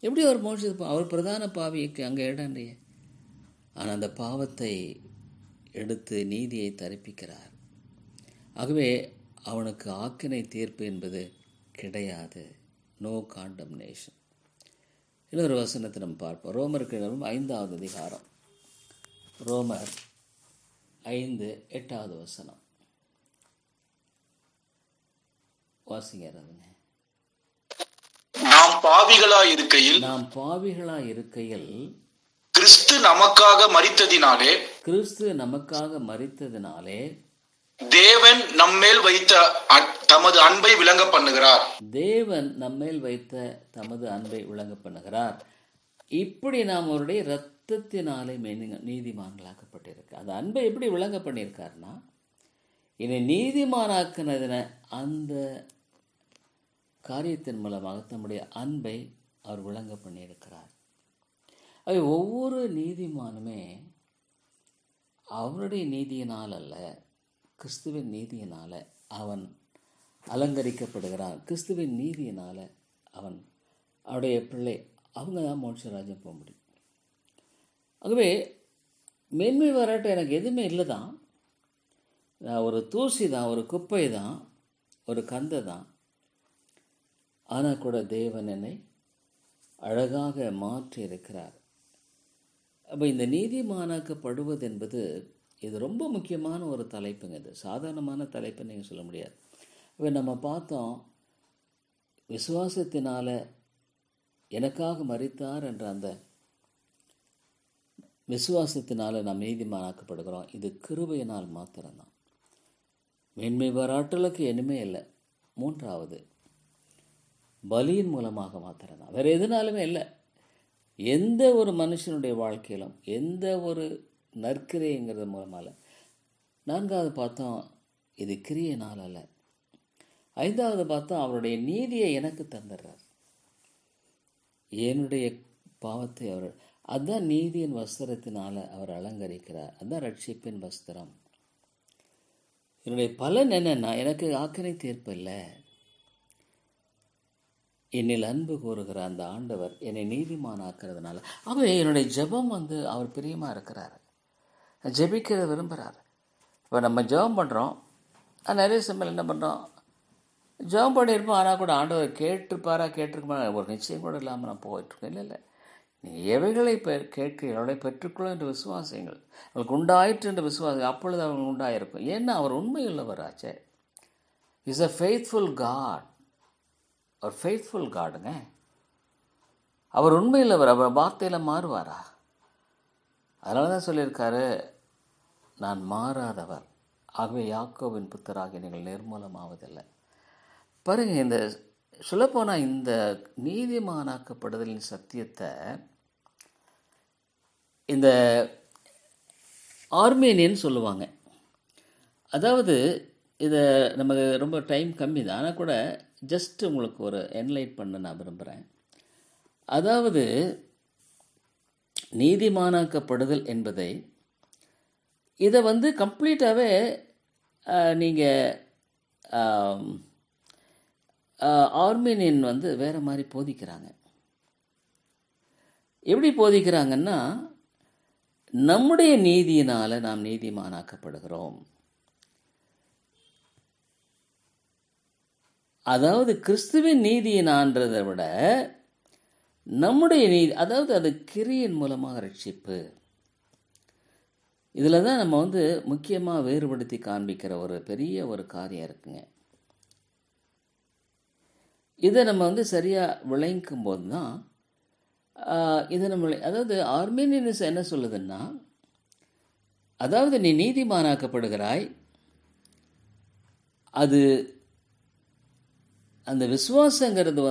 எப்படி அவர் மோட்சத்துக்கு அவர் பிரதான பாவிக்கு அங்கே இடம் இல்லையே. ஆனால் அந்த பாவத்தை எடுத்து நீதியை தரிப்பிக்கிறார். ஆகவே அவனுக்கு ஆக்கினை தீர்ப்பு என்பது கிடையாது. No condemnation. இன்னொரு வசனத்தை நம்ம பார்ப்போம். ரோமருக்கு 5வது அதிகாரம், ரோமர் 5:8 வசனம் வாசிங்க. நாம் பாவிகளாய் இருக்கையில் கிறிஸ்து நமக்காக மரித்ததினாலே தேவன் நம்மேல் வைத்த தமது அன்பை விளங்க பண்ணுகிறார். இப்படி நாம் அவருடைய இரத்தத்தினாலே நீதிமான்களாக்கப்பட்டிருக்க. அந்த அன்பை எப்படி விளங்க பண்ணியிருக்காருன்னா, என்னை நீதிமானாக்குனதின அந்த காரியத்தின் மூலமாக தம்முடைய அன்பை அவர் விளங்க பண்ணியிருக்கிறார். அது ஒவ்வொரு நீதிமானுமே அவருடைய நீதியினால் அல்ல, கிறிஸ்துவின் நீதியினால் அவன் அலங்கரிக்கப்படுகிறான். கிறிஸ்துவின் நீதியினால் அவன் அவருடைய பிள்ளை, அவங்க தான் மோட்சராஜ்யம் போக முடியும். ஆகவே மேன்மை பாராட்ட எனக்கு எதுவுமே இல்லை தான். நான் ஒரு தூசி தான், ஒரு குப்பை தான், ஒரு கந்தை தான். ஆனால் கூட தேவன் என்னை அழகாக மாற்றி இருக்கிறார். அப்போ இந்த நீதிமானாக்கப்படுவது என்பது இது ரொம்ப முக்கியமான ஒரு தலைப்புங்க. இது சாதாரணமான தலைப்புன்னு நீங்கள் சொல்ல முடியாது. இப்போ நம்ம பார்த்தோம், விசுவாசத்தினால எனக்காக மரித்தார் என்ற அந்த விசுவாசத்தினால நாம் நீதிமானாக்கப்படுகிறோம். இது கிருபையினால் மாத்திரம்தான். மேன்மை பாராட்டலுக்கு இனிமே இல்லை. 3வது பலியின் மூலமாக மாத்திரம்தான், வேறு எதுனாலுமே இல்லை. எந்த ஒரு மனுஷனுடைய வாழ்க்கையிலும் எந்த ஒரு நற்கிரைங்கிறது மூலமாக. 4வது பார்த்தோம், இது கிரியையினால் அல்ல. 5வது பார்த்தா அவருடைய நீதியை எனக்கு தந்துடுறார். என்னுடைய பாவத்தை அவர், அதுதான் நீதியின் வஸ்திரத்தினால் அவர் அலங்கரிக்கிறார். அதுதான் ரட்சிப்பின் வஸ்திரம். என்னுடைய பலன் என்னன்னா, எனக்கு ஆக்கினை தீர்ப்பு இல்லை, என்னில் அன்பு கூறுகிற அந்த ஆண்டவர் என்னை நீதிமானாக்கிறதுனால. ஆகவே என்னுடைய ஜெபம் அவர் பிரியமாக இருக்கிறார், ஜெபிக்கிறத விரும்புகிறார். இப்போ நம்ம ஜெபம் பண்ணுறோம், நிறைய சமயம் என்ன பண்ணுறோம், ஜெபம் பண்ணியிருப்போம், ஆனால் கூட ஆண்டவர் கேட்டிருக்குமா ஒரு நிச்சயம் கூட இல்லாமல் நான் போயிட்டுருக்கேன். இல்லை, நீங்கள் எவைகளை கேட்கிறீர்களோ பெற்றுக்கொள்ளும் என்று விசுவாசிங்கள், அவங்களுக்கு உண்டாயிற்று என்று விசுவாசி, அப்பொழுது அவங்களுக்கு உண்டாயிருக்கும். ஏன்னா அவர் உண்மையுள்ளவராச்சே. Is a faithful God. அவர் ஃபெய்த்ஃபுல் காடுங்க. அவர் உண்மையுள்ளவர். அவர் வார்த்தையில் மாறுவாரா? அதனால தான் சொல்லியிருக்காரு, நான் மாறாதவர், ஆகவே யாக்கோபின் புத்தராகி நீங்கள் நிர்மூலமாவதில்லை. பாருங்கள், இந்த சொல்லப்போனால் இந்த நீதிமானாக்கப்படுதலின் சத்தியத்தை இந்த ஆர்மேனியன் சொல்லுவாங்க. அதாவது இதை நமக்கு ரொம்ப டைம் கம்மி தான், ஆனால் கூட ஜஸ்ட் உங்களுக்கு ஒரு என்லைட் பண்ண நான் விரும்புகிறேன். அதாவது நீதிமானாக்கப்படுதல் என்பதை இதை கம்ப்ளீட்டாகவே நீங்கள் ஆர்மீனியன் வேறு மாதிரி போதிக்கிறாங்க. எப்படி போதிக்கிறாங்கன்னா, நம்முடைய நீதியினால் நாம் நீதிமானாக்கப்படுகிறோம். அதாவது கிறிஸ்துவின் நீதியினான்றதை விட நம்முடைய நீதி, அதாவது அது கிரியின் மூலமாக ரட்சிப்பு. இதில் தான் நம்ம முக்கியமாக வேறுபடுத்தி காண்பிக்கிற ஒரு பெரிய ஒரு காரியம் இருக்குங்க. இதை நம்ம சரியாக விளங்கும் போது தான் இதை நம்ம, அதாவது ஆர்மீனியன்ஸ் என்ன சொல்லுதுன்னா, அதாவது நீ நீதிமானாக்கப்படுகிறாய், அது அந்த விசுவாசங்கிறது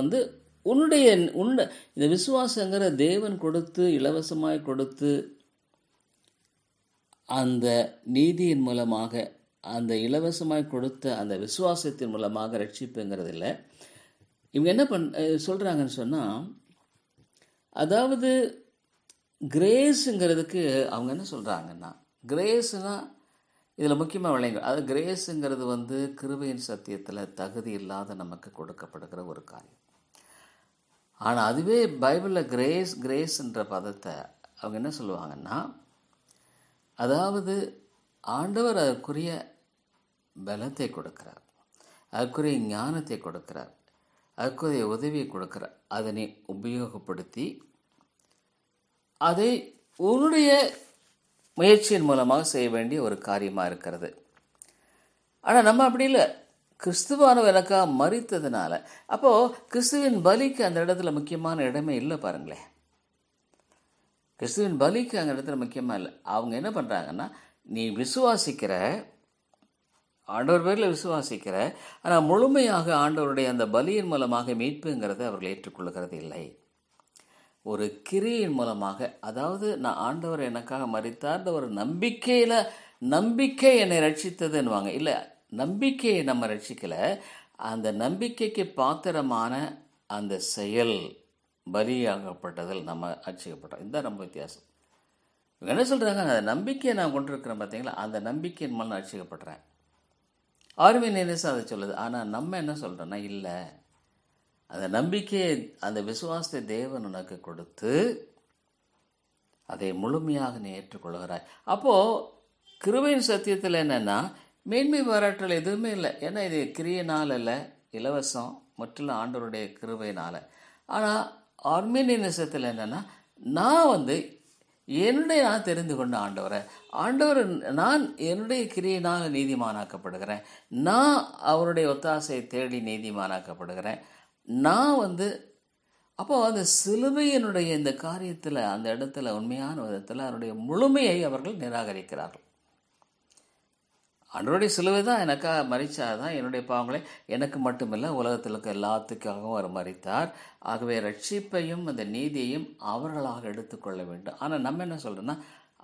உன்னுடைய இந்த விசுவாசங்கிற தேவன் கொடுத்து இலவசமாய் கொடுத்து அந்த நீதியின் மூலமாக, அந்த இலவசமாய் கொடுத்த அந்த விசுவாசத்தின் மூலமாக ரட்சிப்புங்கிறது இல்லை. இவங்க என்ன சொல்கிறாங்கன்னு சொன்னால், அதாவது கிரேஸுங்கிறதுக்கு அவங்க என்ன சொல்கிறாங்கன்னா, கிரேஸுனால் இதில் முக்கியமாக விளைங்க, அது கிரேஸுங்கிறது கிருபையின் சத்தியத்தில் தகுதி இல்லாத நமக்கு கொடுக்கப்படுகிற ஒரு காரியம். ஆனால் அதுவே பைபிளில் கிரேஸ்ன்ற பதத்தை அவங்க என்ன சொல்லுவாங்கன்னா, அதாவது ஆண்டவர் அதற்குரிய பலத்தை கொடுக்கிறார், அதற்குரிய ஞானத்தை கொடுக்கிறார், அதற்குரிய உதவியை கொடுக்கிறார். அதனை உபயோகப்படுத்தி அதை உன்னுடைய முயற்சியின் மூலமாக செய்ய வேண்டிய ஒரு காரியமாக இருக்கிறது. ஆனால் நம்ம அப்படி இல்லை, கிறிஸ்துவானவர் எனக்காக மரித்ததுனால. அப்போது கிறிஸ்துவின் பலிக்கு அந்த இடத்துல முக்கியமான இடமே இல்லை பாருங்களேன். கிறிஸ்துவின் பலிக்கு அந்த இடத்துல முக்கியமாக இல்லை. அவங்க என்ன பண்ணுறாங்கன்னா, நீ விசுவாசிக்கிற, ஆண்டவர் பேரில் விசுவாசிக்கிற, ஆனால் முழுமையாக ஆண்டவருடைய அந்த பலியின் மூலமாக மீட்புங்கிறத அவர்கள் ஏற்றுக்கொள்கிறது இல்லை. ஒரு கிரியின் மூலமாக, அதாவது நான் ஆண்டவர் எனக்காக மரித்தார் ஒரு நம்பிக்கை என்னை ரட்சித்ததுன்னுவாங்க. இல்லை, நம்பிக்கையை நம்ம ரட்சிக்கலை, அந்த நம்பிக்கைக்கு பாத்திரமான அந்த செயல் பலியாகப்பட்டதில் நம்ம ரட்சிக்கப்பட்டோம். இதுதான் நம்ம வித்தியாசம். இவங்க என்ன சொல்கிறாங்க, அந்த நம்பிக்கையை நான் கொண்டிருக்கிறேன் பார்த்தீங்களா, அந்த நம்பிக்கையின் மூலம் நான் ரட்சிக்கப்படுறேன். ஆர்மீனியன்ஸ் அதை சொல்லுது. ஆனால் நம்ம என்ன சொல்கிறோன்னா, இல்லை, அந்த நம்பிக்கையை, அந்த விசுவாசத்தை தேவன் உனக்கு கொடுத்து அதை முழுமையாக நீ ஏற்றுக்கொள்கிறாய். அப்போது கிருபையின் சத்தியத்தில் என்னென்னா, மேன்மை பாராட்டல் எதுவுமே இல்லை. ஏன்னா இது கிரியையினால் இல்லை, இலவசம், முற்றிலும் ஆண்டவருடைய கிருபையினால். ஆனால் ஆர்மீனியனிசத்தில் என்னென்னா, நான் நான் தெரிந்து கொண்ட ஆண்டவர் நான் என்னுடைய கிரியினால் நீதிமானாக்கப்படுகிறேன், நான் அவருடைய ஒத்தாசையை தேடி நீதிமானாக்கப்படுகிறேன். நான் அப்போ அந்த சிலுவையினுடைய இந்த காரியத்தில், அந்த இடத்துல உண்மையான விதத்தில் அவருடைய முழுமையை அவர்கள் நிராகரிக்கிறார்கள். ஆண்டவருடைய சிலுவை தான் எனக்காக மரித்தாதான் என்னுடைய பாவங்களை, எனக்கு மட்டுமில்லை உலகத்தில் இருக்க எல்லாத்துக்காகவும் அவர் மரித்தார். ஆகவே ரட்சிப்பையும் அந்த நீதியையும் அவர்களாக எடுத்துக்கொள்ள வேண்டும். ஆனால் நம்ம என்ன சொல்கிறோன்னா,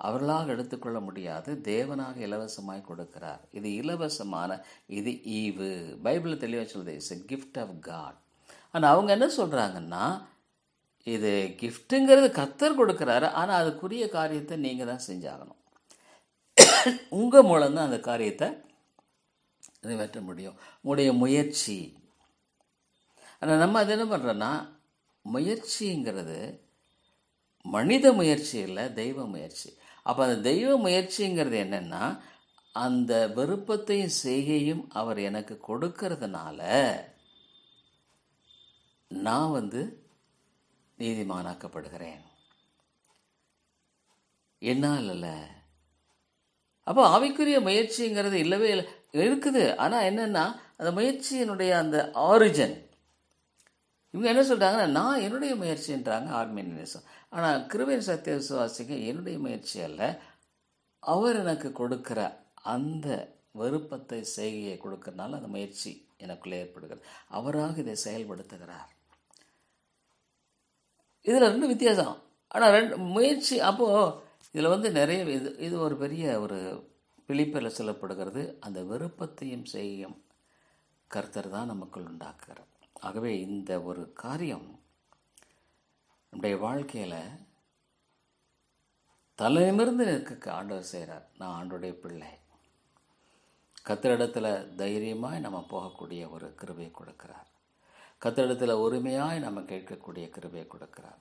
அவர்களாக எடுத்துக்கொள்ள முடியாது, தேவனாக இலவசமாய் கொடுக்கிறார். இது இலவசமான, இது ஈவு. பைபிள் தெளிவாக சொல்லுது, it's a gift of God. ஆனால் அவங்க என்ன சொல்கிறாங்கன்னா, இது கிஃப்ட்டுங்கிறது கர்த்தர் கொடுக்குறாரு, ஆனால் அதுக்குரிய காரியத்தை நீங்கள் தான் செஞ்சாகணும். உங்கள் மூலம்தான் அந்த காரியத்தை நிறைவேற்ற முடியும், உங்களுடைய முயற்சி. ஆனால் நம்ம அது என்ன பண்ணுறோன்னா, முயற்சிங்கிறது மனித முயற்சி இல்லை, தெய்வ முயற்சி. அப்போ அந்த தெய்வ முயற்சிங்கிறது என்னென்னா, அந்த விருப்பத்தையும் செய்கையும் அவர் எனக்கு கொடுக்கறதுனால நான் நீதிமானாக்கப்படுகிறேன், என்னால் இல்லை. அப்போ ஆவிக்குரிய முயற்சிங்கிறது இல்லவே இல்லை, இருக்குது. ஆனால் என்னென்னா, அந்த முயற்சியினுடைய அந்த ஆரிஜன், இவங்க என்ன சொல்கிறாங்கன்னா, நான் என்னுடைய முயற்சின்றாங்க ஆர்மீனியனிசம். ஆனால் கிருபையின் சத்திய விசுவாசிங்க என்னுடைய முயற்சி அல்ல, அவர் எனக்கு கொடுக்குற அந்த விருப்பத்தை செய்கையை கொடுக்கறனால அந்த முயற்சி எனக்குள்ளே ஏற்படுகிறது. அவராக இதை செயல்படுத்துகிறார். இதில் ரெண்டு வித்தியாசம். ஆனால் முயற்சி அப்போது இதில் நிறைய இது ஒரு பெரிய ஒரு பிலிப்பில் சொல்லப்படுகிறது. அந்த விருப்பத்தையும் செய்யும் கர்த்தர் தான் நமக்குள் உண்டாக்குகிறார். ஆகவே இந்த ஒரு காரியம் நம்முடைய வாழ்க்கையில் தலைநிமிர்ந்து நிற்க ஆண்டவர் செய்கிறார். நான் ஆண்டோடைய பிள்ளை, கர்த்தரிடத்தில் தைரியமாய் நம்ம போகக்கூடிய ஒரு கிருபையை கொடுக்கிறார். கர்த்தரிடத்தில் உரிமையாய் நம்ம கேட்கக்கூடிய கிருபையை கொடுக்கிறார்.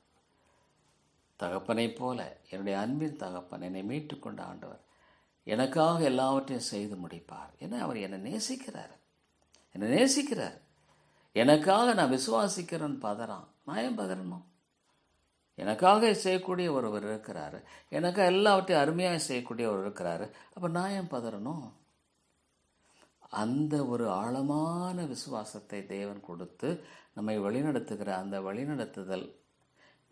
தகப்பனை போல, என்னுடைய அன்பின் தகப்பன், என்னை மீட்டுக்கொண்ட ஆண்டவர் எனக்காக எல்லாவற்றையும் செய்து முடிப்பார். ஏன்னா அவர் என்னை நேசிக்கிறார். எனக்காக நான் விசுவாசிக்கிறேன்னு பதறான். நான் ஏன் பதறணும்? எனக்காக செய்யக்கூடிய ஒருவர் இருக்கிறாரு, எனக்காக எல்லாவற்றையும் அருமையாக செய்யக்கூடிய ஒருவர் இருக்கிறாரு. அப்போ நான் ஏன் பதறணும்? அந்த ஒரு ஆழமான விசுவாசத்தை தேவன் கொடுத்து நம்மை வழிநடத்துகிற அந்த வழிநடத்துதல்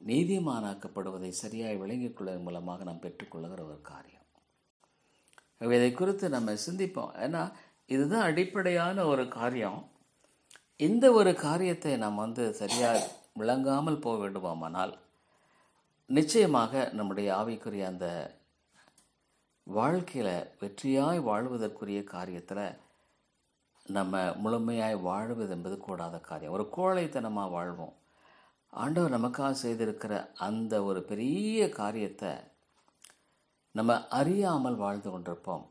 நீதிமானாக்கப்படுவதை சரியாய் விளங்கிக் கொள்வதன் மூலமாக நாம் பெற்றுக்கொள்ளுகிற ஒரு காரியம். இதை குறித்து நம்ம சிந்திப்போம். ஏன்னா இதுதான் அடிப்படையான ஒரு காரியம். இந்த ஒரு காரியத்தை நாம் சரியாக விளங்காமல் போக வேண்டுமானால் நிச்சயமாக நம்முடைய ஆவிக்குரிய அந்த வாழ்க்கையில் வெற்றியாய் வாழ்வதற்குரிய காரியத்தில் நம்ம முழுமையாய் வாழ்வது என்பது கூடாத காரியம். ஒரு கோழைத்தனமாக வாழ்வோம். ஆண்டவர் நமக்காக செய்திருக்கிற அந்த ஒரு பெரிய காரியத்தை நம்ம அறியாமல் வாழ்ந்து கொண்டிருப்போம்.